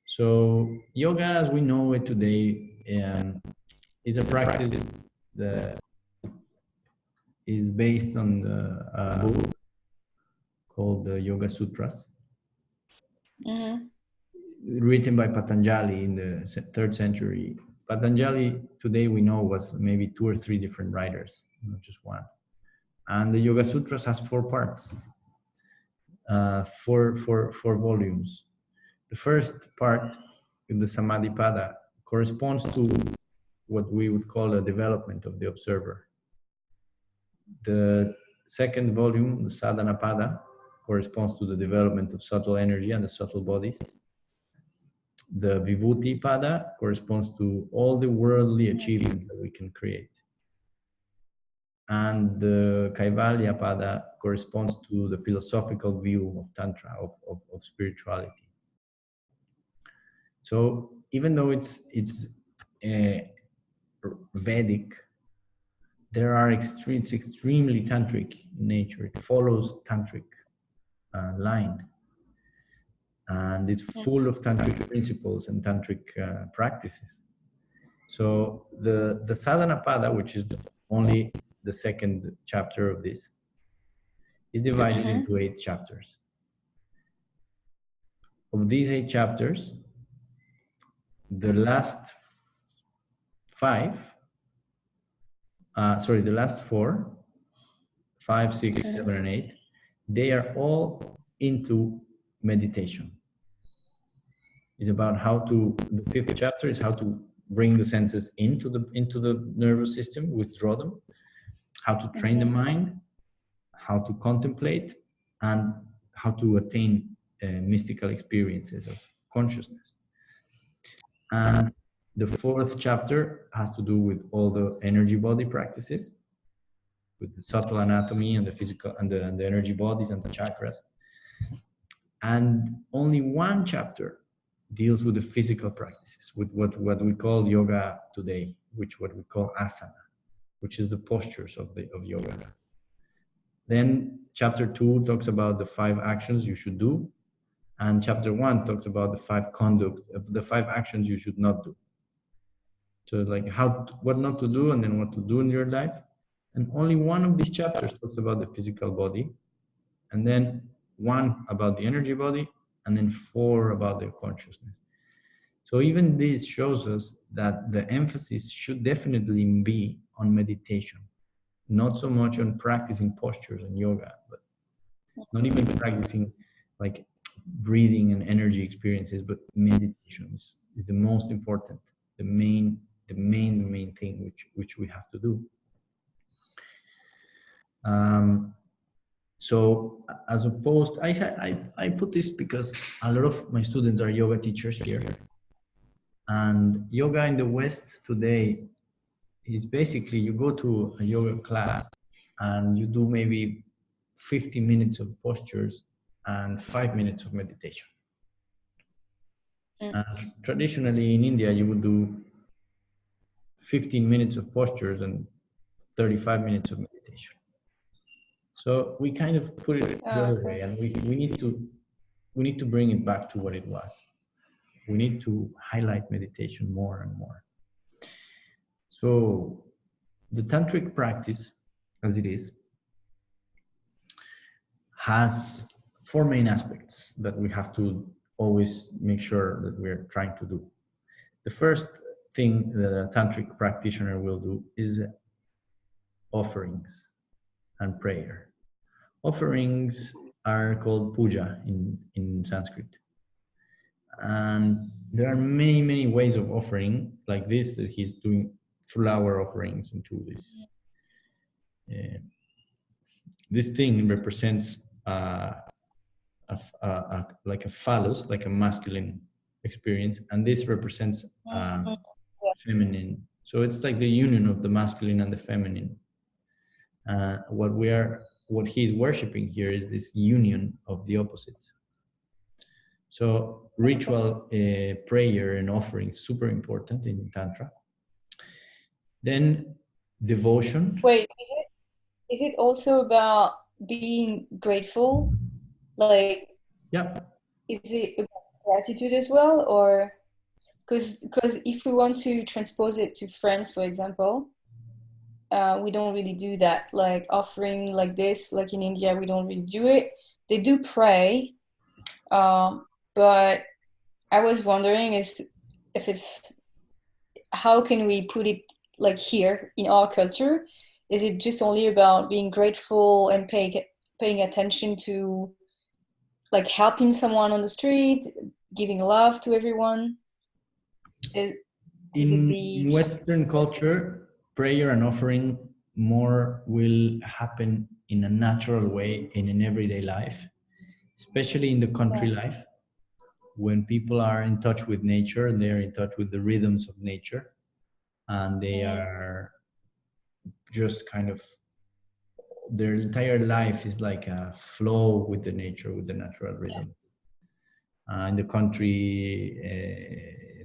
So yoga, as we know it today, is a practice that is based on the book called the Yoga Sutras, written by Patanjali in the 3rd century. Patanjali today we know was maybe 2 or 3 different writers, not just one. And the Yoga Sutras has 4 parts, 4 volumes. The first part, the Samadhipada, corresponds to what we would call a development of the observer. The second volume, the Sadhanapada, corresponds to the development of subtle energy and the subtle bodies. The Vibhuti Pada corresponds to all the worldly achievements that we can create. And the Kaivalya Pada corresponds to the philosophical view of Tantra, of spirituality. So even though it's Vedic, there are it's extremely tantric in nature. It follows tantric line, and it's full of tantric principles and tantric practices. So the Sadhanapada, which is only the second chapter of this, is divided into 8 chapters. Of these 8 chapters, the last 5 sorry, the last four, 5, 6, 7, and 8, they are all into meditation. It's about how to, the fifth chapter is how to bring the senses into the nervous system, withdraw them, how to train the mind, how to contemplate, and how to attain mystical experiences of consciousness. And the fourth chapter has to do with all the energy body practices, with the subtle anatomy and the physical and the energy bodies and the chakras. And only one chapter deals with the physical practices, with what we call yoga today, which what we call asana, which is the postures of yoga. Then chapter 2 talks about the 5 actions you should do, and chapter 1 talks about the 5 conduct of the 5 actions you should not do. So like what not to do and then what to do in your life. And only one of these chapters talks about the physical body, and then 1 about the energy body, and then 4 about the consciousness. So even this shows us that the emphasis should definitely be on meditation, not so much on practicing postures and yoga, but not even practicing like breathing and energy experiences, but meditation is the most important, the main thing which we have to do. So as opposed, I put this because a lot of my students are yoga teachers here, and yoga in the West today is basically you go to a yoga class and you do maybe 50 minutes of postures and 5 minutes of meditation. And traditionally in India, you would do 15 minutes of postures and 35 minutes of meditation. So we kind of put it the other way, and we need to bring it back to what it was. We need to highlight meditation more and more. So the tantric practice, as it is, has 4 main aspects that we have to always make sure that we're trying to do. The first thing that a tantric practitioner will do is offerings and prayer. Offerings are called puja in Sanskrit. And there are many ways of offering, like this, that he's doing flower offerings into this. This thing represents like a phallus, like a masculine experience, and this represents feminine. So it's like the union of the masculine and the feminine. What he's worshiping here is this union of the opposites. So ritual prayer and offering is super important in Tantra. Then devotion. Wait, is it also about being grateful? Like, yeah, is it about gratitude as well? Or because if we want to transpose it to friends, for example, we don't really do that. Like offering like this, like in India, we don't really do it. They do pray, but I was wondering if it's, how can we put it like here in our culture? Is it just only about being grateful and paying attention to like helping someone on the street, giving love to everyone? In Western culture, prayer and offering more will happen in a natural way in an everyday life, especially in the country life, when people are in touch with nature and they're in touch with the rhythms of nature, and they are just kind of, their entire life is like a flow with the nature, with the natural rhythms. In the country,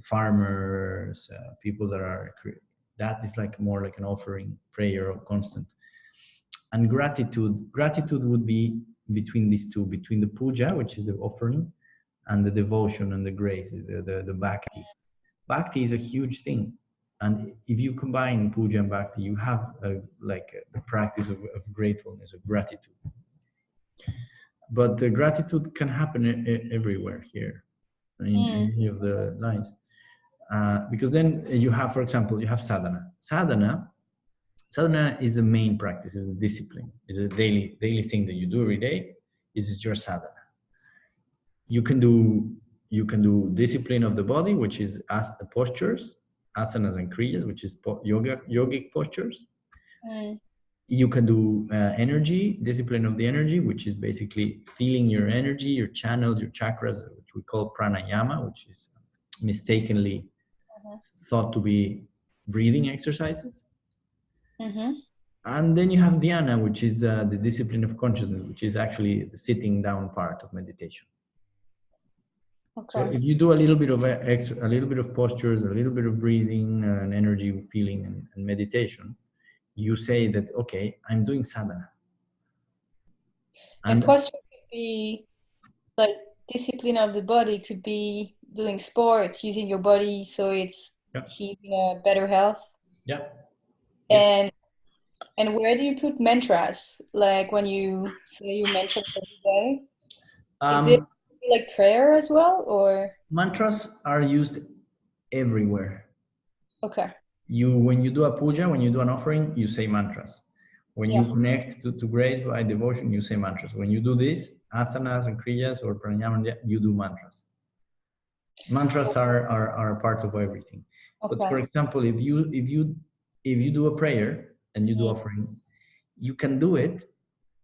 farmers, people that is like more like an offering, prayer or constant. And gratitude would be between these two, between the puja, which is the offering, and the devotion and the grace, the bhakti. Bhakti is a huge thing. And if you combine puja and bhakti, you have a practice of gratefulness, of gratitude. But the gratitude can happen everywhere here in any of the lines. Because then you have, for example, you have sadhana. Sadhana Sadhana is the main practice, is the discipline, is a daily thing that you do every day. This is your sadhana. You can do discipline of the body, which is as the postures, asanas and kriyas, which is yogic postures. Mm. You can do energy, discipline of the energy, which is basically feeling your energy, your channels, your chakras, which we call pranayama, which is mistakenly thought to be breathing exercises. Mm-hmm. And then you have dhyana, which is the discipline of consciousness, which is actually the sitting down part of meditation. Okay. So if you do a little bit of a little bit of postures, a little bit of breathing and energy feeling and meditation, you say that, okay, I'm doing sadhana. And posture could be like discipline of the body, could be doing sport, using your body so it's he's in a better health. Yeah. Yes. And where do you put mantras? Like when you say you mantra every day, is it like prayer as well, or? Mantras are used everywhere. Okay. When you do a puja, when you do an offering, you say mantras. When you connect to grace by devotion, you say mantras. When you do this, asanas and kriyas or pranayama, you do mantras. Mantras are part of everything. Okay. But for example, if you do a prayer and you do offering, you can do it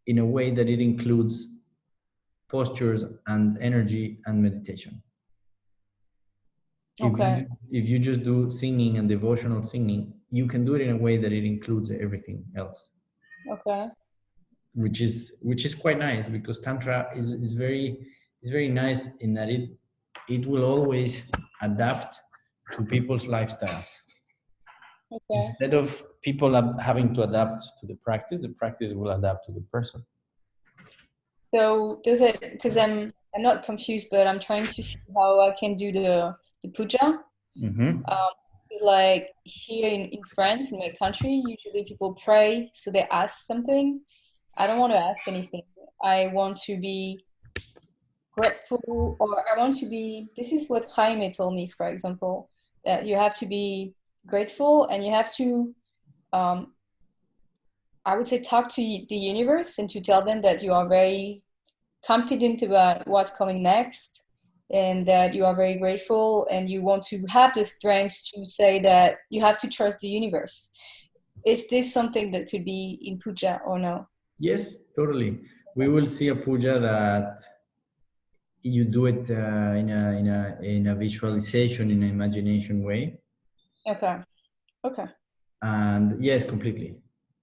in a way that it includes postures and energy and meditation. Okay. If you just do singing and devotional singing, you can do it in a way that it includes everything else. Okay. Which is quite nice, because Tantra is very nice in that it will always adapt to people's lifestyles. Okay. Instead of people having to adapt to the practice will adapt to the person. So does it, because I'm not confused, but I'm trying to see how I can do the puja. Mm-hmm. Like here in France, in my country, usually people pray, so they ask something. I don't want to ask anything. I want to be grateful, or I want to be, this is what Jaime told me, for example, that you have to be grateful and you have to, I would say, talk to the universe and to tell them that you are very confident about what's coming next and that you are very grateful and you want to have the strength to say that you have to trust the universe. Is this something that could be in puja or no? Yes, totally. We will see a puja that you do it in a visualization, in an imagination way. Okay. Okay. And yes, completely.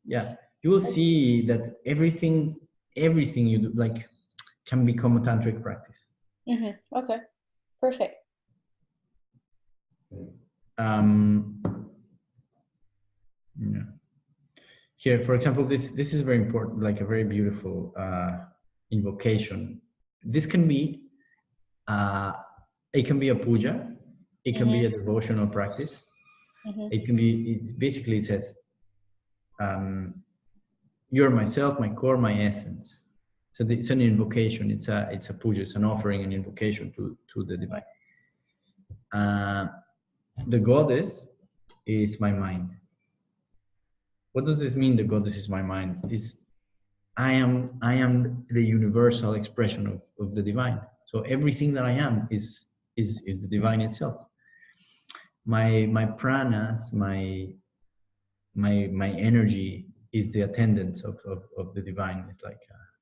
Yeah, you will see that everything you do like can become a tantric practice. Mm-hmm. Okay. Perfect. Yeah. Here, for example, this is very important, like a very beautiful invocation. This can be it can be a puja, it can be a devotional practice. It can be, it says, you're myself, my core, my essence. So it's an invocation, it's a puja, it's an offering, an invocation to the divine. The goddess is my mind. What does this mean? The goddess is my mind. I am the universal expression of the divine. So everything that I am is the divine itself. My pranas, my energy is the attendants of the divine. It's like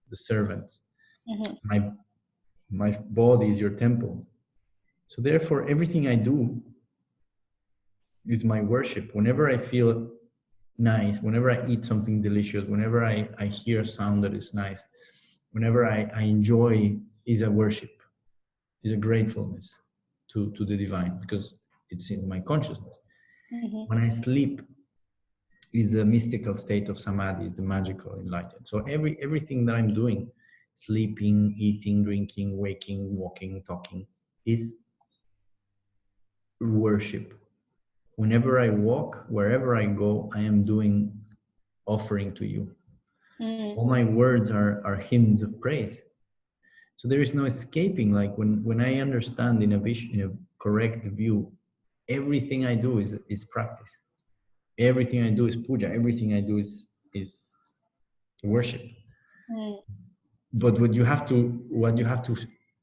the servant. My body is your temple. So therefore, everything I do is my worship. Whenever I feel nice, whenever I eat something delicious, whenever I hear a sound that is nice, whenever I enjoy, is a worship, is a gratefulness to the divine, because it's in my consciousness. When I sleep, is a mystical state of samadhi, is the magical enlightened. So everything that I'm doing, sleeping, eating, drinking, waking, walking, talking, is worship. Whenever I walk, wherever I go, I am doing offering to you. All my words are hymns of praise. So there is no escaping. Like when I understand in a vision, in a correct view, everything I do is practice. Everything I do is puja. Everything I do is worship. But what you have to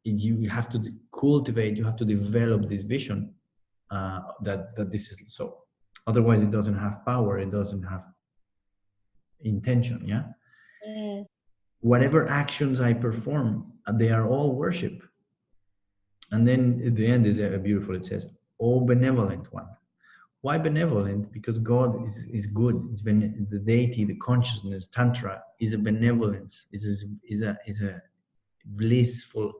you have to cultivate. You have to develop this vision that this is so. Otherwise, it doesn't have power. It doesn't have intention. Yeah. Whatever actions I perform, they are all worship. And then at the end is beautiful. It says, "Oh benevolent one." Why benevolent? Because God is good. It's been the deity, the consciousness, Tantra is a benevolence, is a blissful,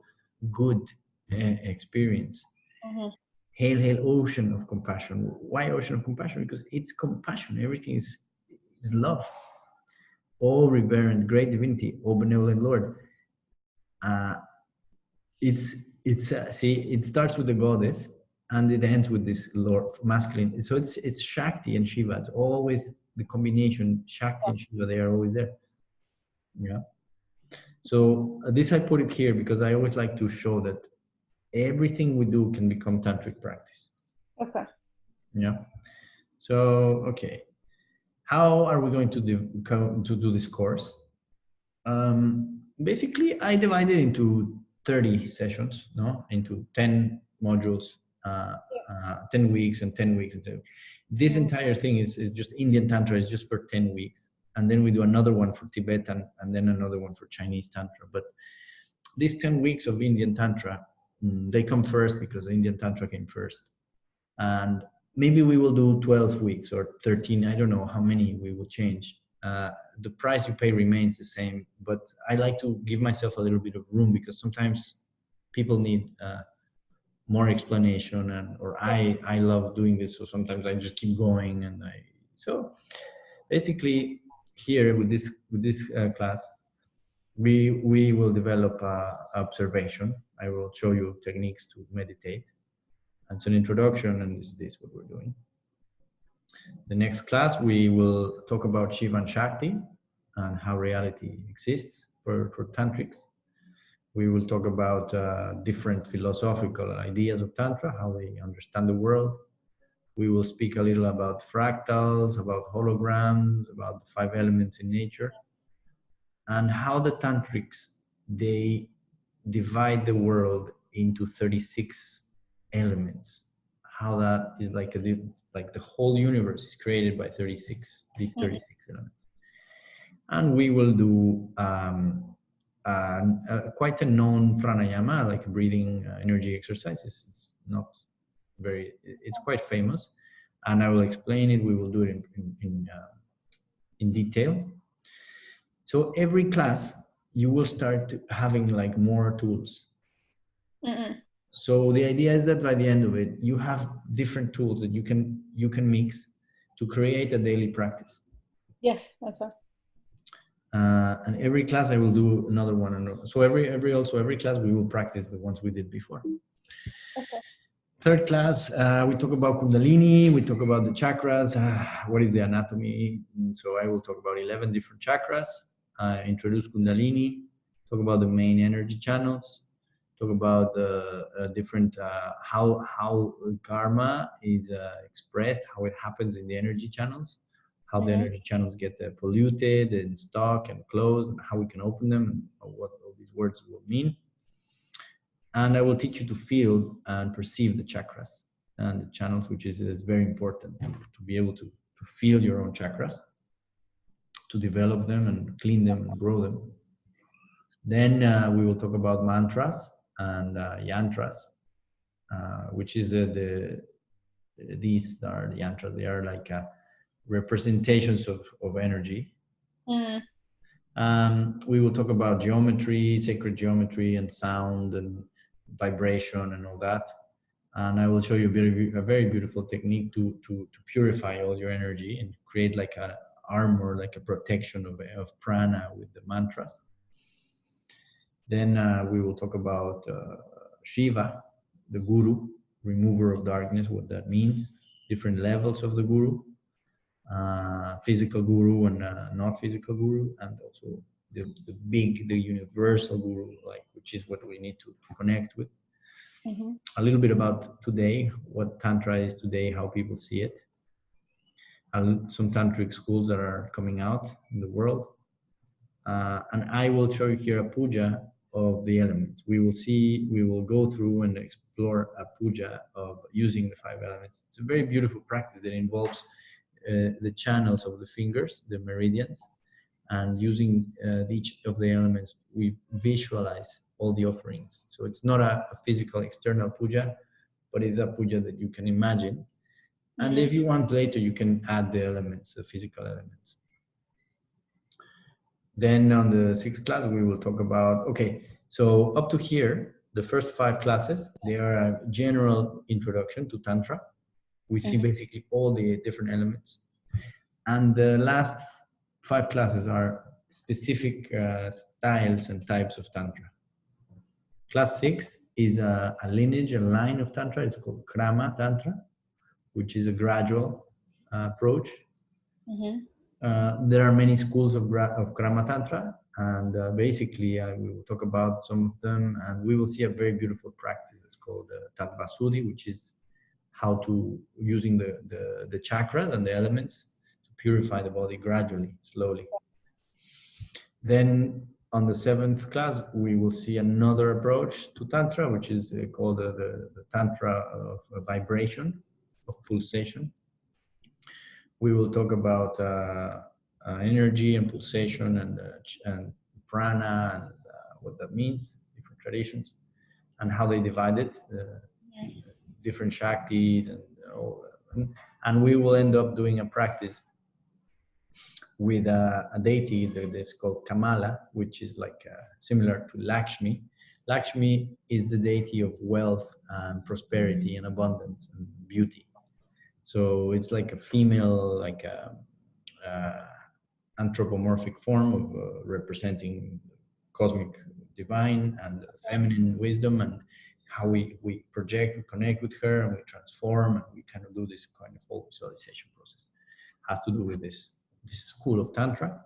good experience. Hail, hail, ocean of compassion. Why ocean of compassion? Because it's compassion. Everything is love. Oh reverend, great divinity, oh benevolent Lord. See, it starts with the goddess and it ends with this Lord masculine. So it's Shakti and Shiva. It's always the combination. Shakti and Shiva, they are always there. Yeah. So this I put it here because I always like to show that everything we do can become tantric practice. Okay. Yeah. So okay, how are we going to do this course? Basically, I divided into 30 sessions, no, into 10 modules, 10 weeks and 10 weeks. And this entire thing is just Indian Tantra is just for 10 weeks. And then we do another one for Tibetan and then another one for Chinese Tantra. But these 10 weeks of Indian Tantra, they come first because Indian Tantra came first. And maybe we will do 12 weeks or 13. I don't know how many we will change. The price you pay remains the same, but I like to give myself a little bit of room because sometimes people need more explanation, or I love doing this, so sometimes I just keep going. So basically here with this class, we will develop observation. I will show you techniques to meditate. It's an introduction, and this is what we're doing. The next class, we will talk about Shiva and Shakti and how reality exists for tantrics. We will talk about different philosophical ideas of Tantra, how they understand the world. We will speak a little about fractals, about holograms, about the 5 elements in nature, and how the Tantrics, they divide the world into 36 elements. How that is like the whole universe is created by these 36 elements. And we will do quite a known pranayama, like breathing energy exercises. It's not very, it's quite famous, and I will explain it. We will do it in detail. So every class you will start having like more tools. So the idea is that by the end of it, you have different tools that you can mix to create a daily practice. Yes, okay. And every class I will do another one. So every class we will practice the ones we did before. Okay. Third class, we talk about Kundalini, we talk about the chakras, what is the anatomy. And so I will talk about 11 different chakras, introduce Kundalini, talk about the main energy channels, talk about the different, how karma is expressed, how it happens in the energy channels, how the energy channels get polluted and stuck and closed, and how we can open them, and what all these words will mean. And I will teach you to feel and perceive the chakras and the channels, which is very important to be able to feel your own chakras, to develop them and clean them and grow them. Then we will talk about mantras and yantras, which is these are the yantras. They are like representations of energy. We will talk about geometry, sacred geometry, and sound and vibration and all that. And I will show you a very beautiful technique to purify all your energy and create like an armor, like a protection of prana with the mantras. Then we will talk about Shiva, the guru, remover of darkness, what that means, different levels of the guru, physical guru and not physical guru, and also the universal guru, like, which is what we need to connect with. A little bit about today, what Tantra is today, how people see it. some tantric schools that are coming out in the world. And I will show you here a puja of the elements. We will go through and explore a puja of using the 5 elements. It's a very beautiful practice that involves the channels of the fingers, the meridians, and using each of the elements, we visualize all the offerings. So it's not a physical external puja, but it's a puja that you can imagine. And if you want later, you can add the elements, the physical elements. Then on the 6th class, we will talk about, okay, so up to here, the first 5 classes, they are a general introduction to Tantra. We see basically all the different elements. And the last 5 classes are specific styles and types of Tantra. Class 6 is a lineage, a line of Tantra. It's called Krama Tantra, which is a gradual approach. There are many schools of Krama Tantra, and basically we will talk about some of them, and we will see a very beautiful practice. It's called Tattvasuddhi, which is how to, using the chakras and the elements, to purify the body gradually, slowly. Then on the 7th class, we will see another approach to Tantra, which is called the Tantra of vibration, of pulsation. We will talk about energy and pulsation and prana and what that means, different traditions, and how they divide it, different Shaktis and all that. And we will end up doing a practice with a deity that is called Kamala, which is like similar to Lakshmi. Lakshmi is the deity of wealth and prosperity and abundance and beauty. So it's like a female, like a anthropomorphic form of representing cosmic divine and feminine wisdom, and how we project, we connect with her, and we transform, and we kind of do this kind of whole visualization process. Has to do with this school of Tantra.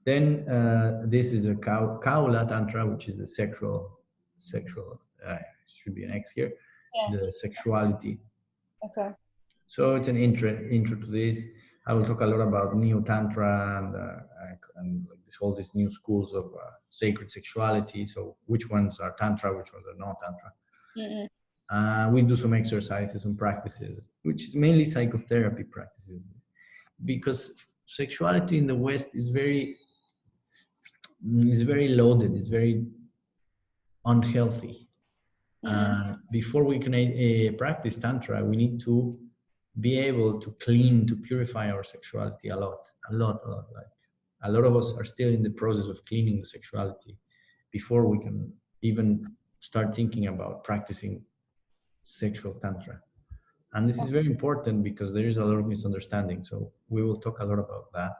Then this is a Kaula Tantra, which is the sexual should be an X here, the sexuality. Okay. So it's an intro to this. I will talk a lot about Neo Tantra and like these new schools of sacred sexuality. So which ones are Tantra, which ones are not Tantra. We do some exercises and practices, which is mainly psychotherapy practices, because sexuality in the West is very loaded, it's very unhealthy. Before we can practice Tantra, we need to be able to clean, to purify our sexuality a lot. Like a lot of us are still in the process of cleaning the sexuality before we can even start thinking about practicing sexual Tantra. And this is very important because there is a lot of misunderstanding. So we will talk a lot about that.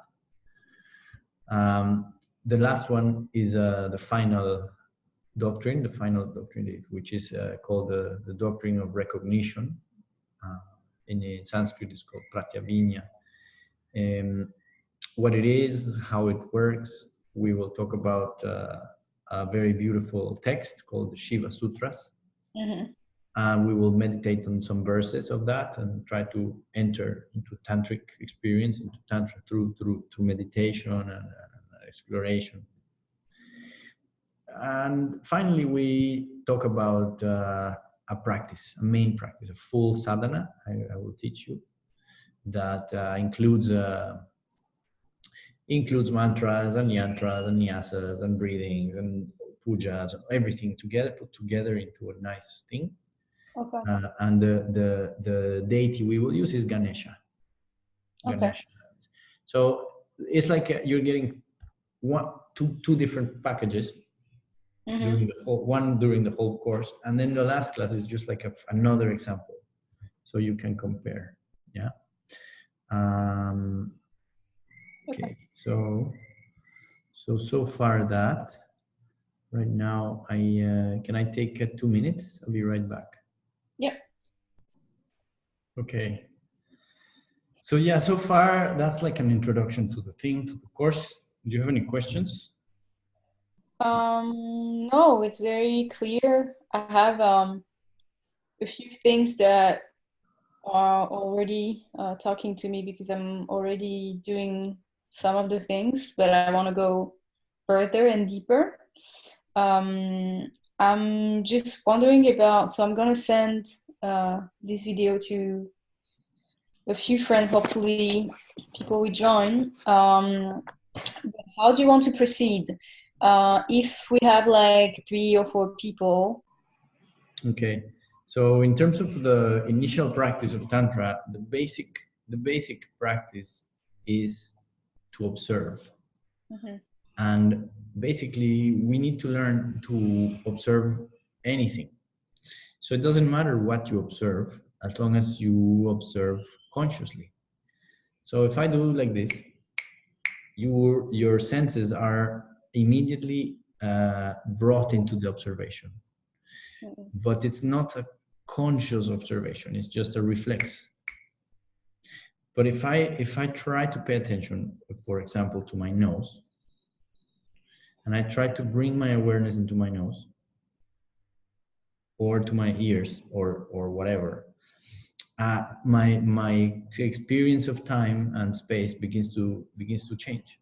The last one is the final doctrine, which is called the doctrine of recognition. In Sanskrit, it's called Pratyavinya. What it is, how it works, we will talk about a very beautiful text called the Shiva Sutras. And we will meditate on some verses of that and try to enter into tantric experience, into Tantra through meditation and exploration. And finally, we talk about a practice, a main practice, a full sadhana. I will teach you that includes mantras and yantras and nyasas and breathings and pujas, everything together, put together into a nice thing. Okay. And the deity we will use is Ganesha. Okay. So it's like you're getting two different packages. During the whole course, and then the last class is just like another example, so you can compare. Yeah. Okay. So far that. Right now, can I take 2 minutes? I'll be right back. Yeah. Okay. So yeah, so far that's like an introduction to the thing, to the course. Do you have any questions? No, it's very clear. I have a few things that are already talking to me because I'm already doing some of the things, but I want to go further and deeper. I'm just wondering about, so I'm gonna send this video to a few friends, hopefully people will join. How do you want to proceed? If we have like 3 or 4 people. Okay. So in terms of the initial practice of Tantra, the basic practice is to observe. Mm-hmm. And basically, we need to learn to observe anything. So it doesn't matter what you observe as long as you observe consciously. So if I do like this, your senses are immediately brought into the observation. Mm-hmm. But it's not a conscious observation, it's just a reflex. But if I try to pay attention, for example, to my nose, and I try to bring my awareness into my nose or to my ears or whatever, my experience of time and space begins to change.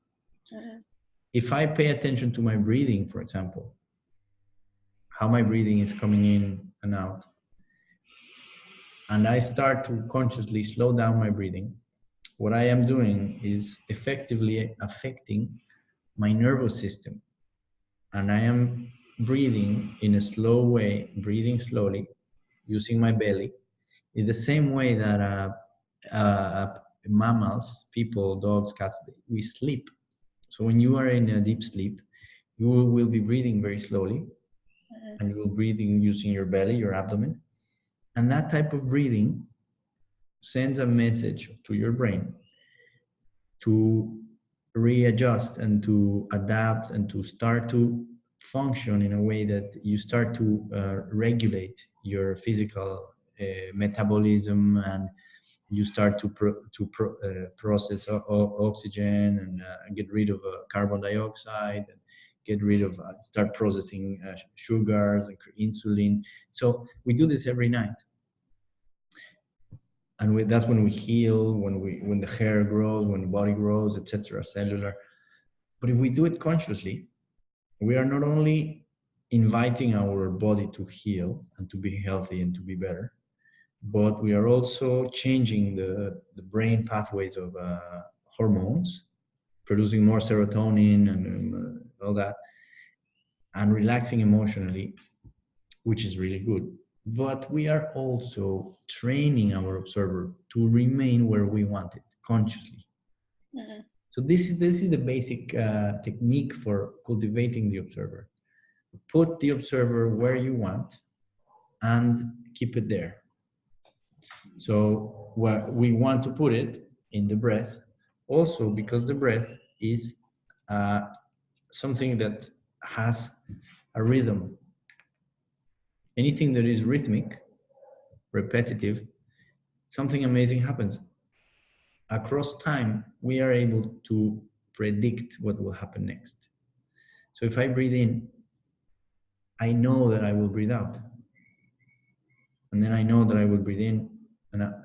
Mm-hmm. If I pay attention to my breathing, for example, how my breathing is coming in and out, and I start to consciously slow down my breathing, what I am doing is effectively affecting my nervous system. And I am breathing in a slow way, breathing slowly, using my belly, in the same way that mammals, people, dogs, cats, we sleep. So when you are in a deep sleep, you will be breathing very slowly, and you will breathe using your belly, your abdomen. And that type of breathing sends a message to your brain to readjust and to adapt and to start to function in a way that you start to regulate your physical metabolism, and you start to process oxygen and get rid of carbon dioxide, and get rid of start processing sugars and insulin. So we do this every night, and that's when we heal, when the hair grows, when the body grows, etc., cellular. But if we do it consciously, we are not only inviting our body to heal and to be healthy and to be better, but we are also changing the brain pathways of hormones, producing more serotonin and all that, and relaxing emotionally, which is really good. But we are also training our observer to remain where we want it consciously. Mm-hmm. So this is the basic technique for cultivating the observer. Put the observer where you want and keep it there. So we want to put it in the breath, also because the breath is something that has a rhythm. Anything that is rhythmic, repetitive, something amazing happens. Across time, we are able to predict what will happen next. So if I breathe in, I know that I will breathe out. And then I know that I will breathe in.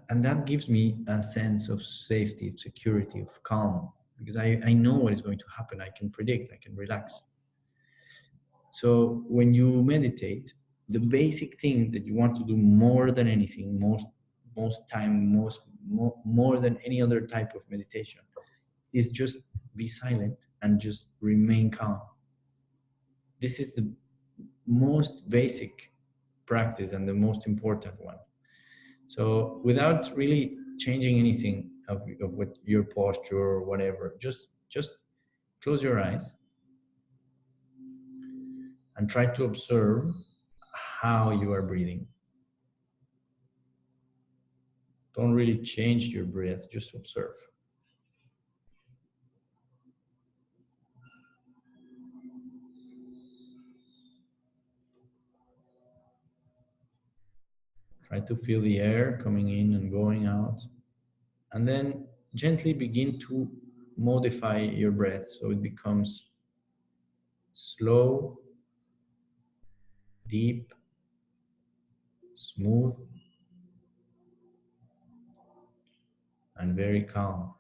And that gives me a sense of safety, of security, of calm, because I know what is going to happen. I can predict, I can relax. So when you meditate, the basic thing that you want to do more than anything, most time, more than any other type of meditation, is just be silent and just remain calm. This is the most basic practice and the most important one. So without really changing anything of what your posture or whatever, just close your eyes and try to observe how you are breathing. Don't really change your breath, just observe. Try to feel the air coming in and going out. And then gently begin to modify your breath so it becomes slow, deep, smooth, and very calm.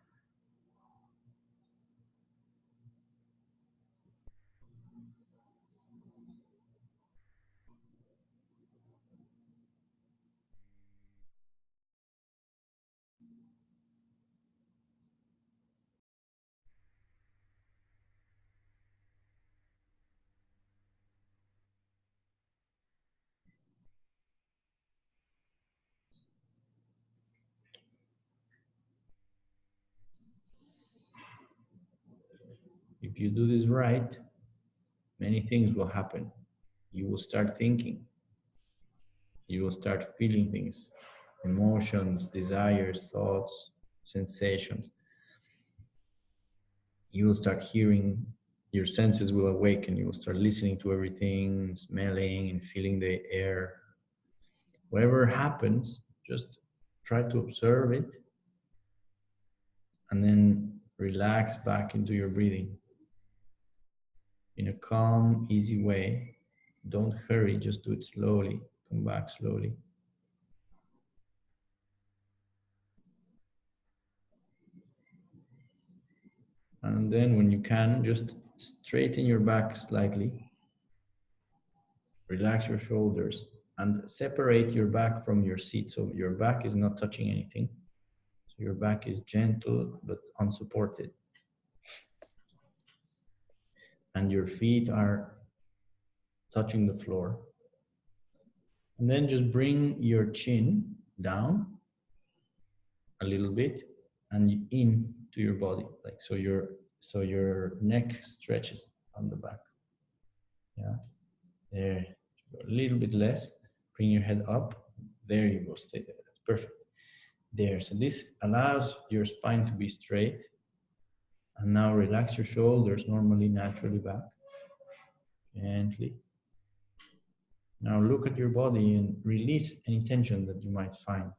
If you do this right, many things will happen. You will start thinking. You will start feeling things, emotions, desires, thoughts, sensations. You will start hearing, your senses will awaken. You will start listening to everything, smelling and feeling the air. Whatever happens, just try to observe it and then relax back into your breathing in a calm, easy way. Don't hurry, just do it slowly. Come back slowly. And then when you can, just straighten your back slightly. Relax your shoulders and separate your back from your seat. So your back is not touching anything. So your back is gentle but unsupported. And your feet are touching the floor. And then just bring your chin down a little bit and in to your body. Like so your neck stretches on the back. Yeah. There. A little bit less. Bring your head up. There you go. Stay there. That's perfect. There. So this allows your spine to be straight. And now relax your shoulders normally, naturally back. Gently. Now look at your body and release any tension that you might find.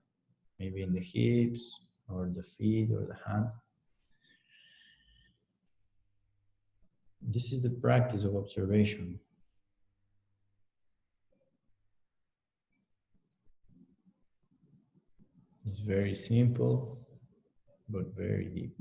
Maybe in the hips or the feet or the hands. This is the practice of observation. It's very simple, but very deep.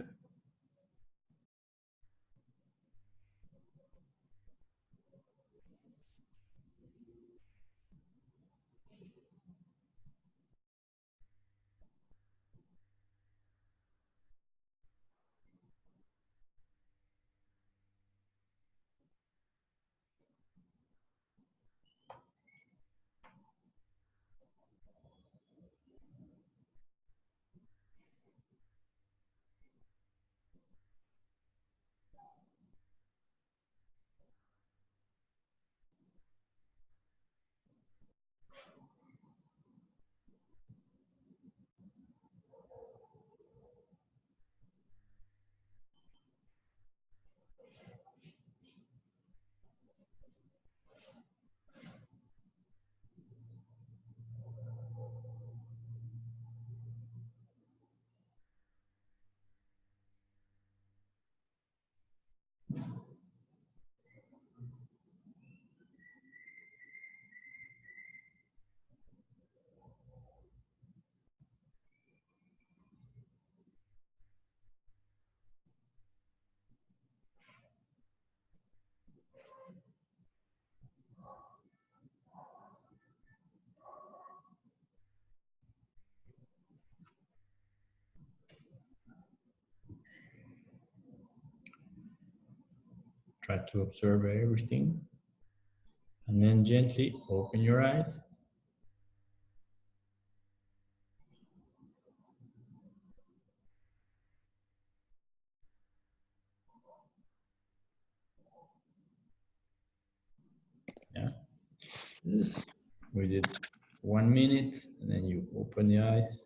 Try to observe everything. And then gently open your eyes. Yeah. We did 1 minute and then you open the eyes.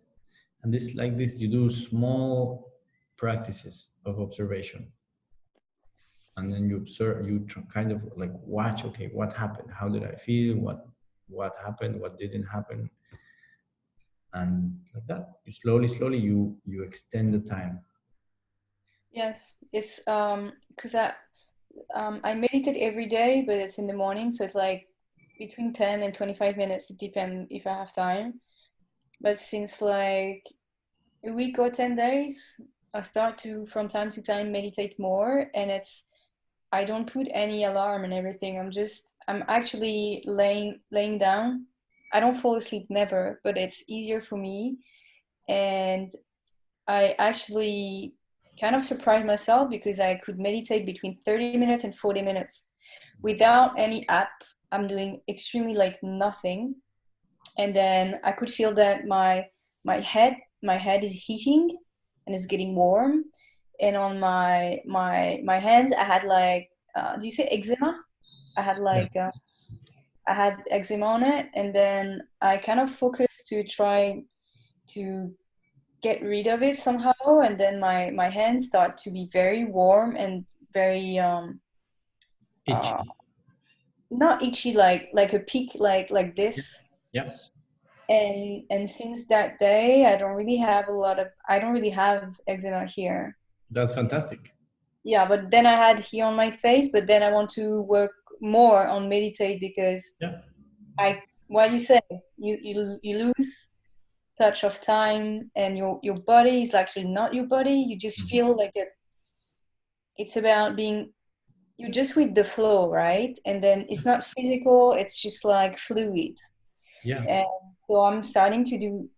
And this, like this, you do small practices of observation. And then you observe, kind of like watch, okay, what happened? How did I feel? What happened? What didn't happen? And like that, you slowly, you extend the time. Yes, it's because I meditate every day, but it's in the morning, so it's like between 10 and 25 minutes. It depends if I have time. But since like a week or 10 days, I start to, from time to time, meditate more. And I don't put any alarm and everything. I'm actually laying down. I don't fall asleep, never, but it's easier for me. And I actually kind of surprised myself because I could meditate between 30 minutes and 40 minutes without any app. I'm doing extremely like nothing. And then I could feel that my head is heating and it's getting warm. And on my hands, I had like, do you say eczema? I had Yeah. like I had eczema on it, and then I kind of focused to try to get rid of it somehow, and then my hands start to be very warm and very uh Itchy. not itchy, like a peak, like Yeah. this. Yeah. And since that day, I don't really have eczema here. That's fantastic. Yeah, but then I had here on my face, but then I want to work more on meditate because Yeah. I what you say, you lose touch of time, and your body is actually not your body. You just Mhm. feel like it's about being, you're just with the flow, right? And then it's not physical, it's just like fluid. Yeah. And so I'm starting to do,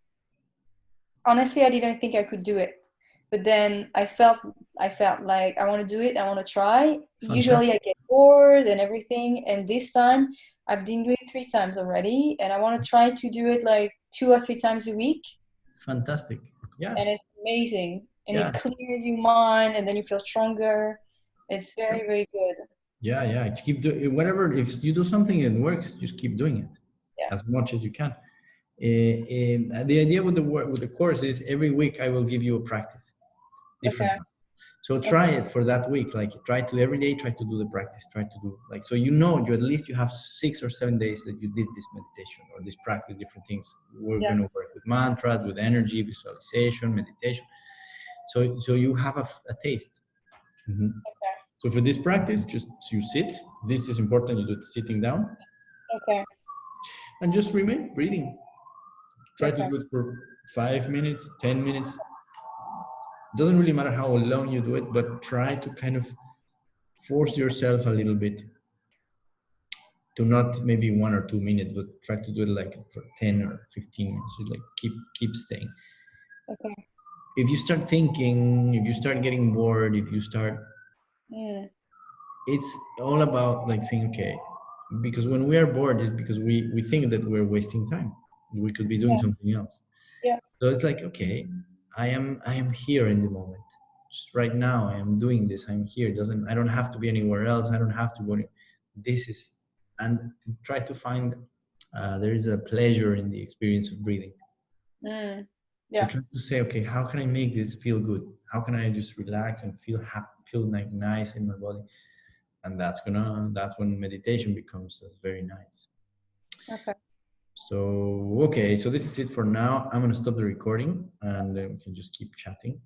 honestly, I didn't think I could do it, but then I felt like I want to do it, I want to try. Usually Fantastic. I get bored and everything, and this time I've been doing it 3 times already, and I want to try to do it like 2 or 3 times a week. Fantastic. Yeah. And it's amazing, and Yeah. it clears your mind, and then you feel stronger. It's Yeah. very, very good. Yeah. Yeah. Keep doing whatever. If you do something and it works, just keep doing it Yeah. as much as you can. The idea with the course is every week I will give you a practice, different Okay. one. So Okay. try it for that week. Like try to every day, try to do the practice. Try to do like so you at least you have 6 or 7 days that you did this meditation or this practice, different things. We're Yeah. going to work with mantras, with energy, visualization, meditation. So you have a taste. Mhm. So for this practice, just you sit. This is important. You do it sitting down Okay. and just remain breathing. Try to Okay. do it for 5 minutes, 10 minutes. Doesn't really matter how long you do it, but try to kind of force yourself a little bit to not maybe 1 or 2 minutes, but try to do it like for 10 or 15 minutes. So like keep staying. Okay. If you start thinking, if you start getting bored, if you start, Mm. it's all about like saying, okay, because when we are bored, it's because we think that we're wasting time. We could be doing Yeah. something else. Yeah. So it's like, okay, I am here in the moment. Just right now, I am doing this. I'm here. I don't have to be anywhere else. I don't have to go. This is, and try to find. There is a pleasure in the experience of breathing. Mm. So Yeah. try to say, okay, how can I make this feel good? How can I just relax and feel happy, feel like nice in my body? And that's when meditation becomes very nice. Okay. So, okay, so this is it for now. I'm gonna stop the recording and we can just keep chatting.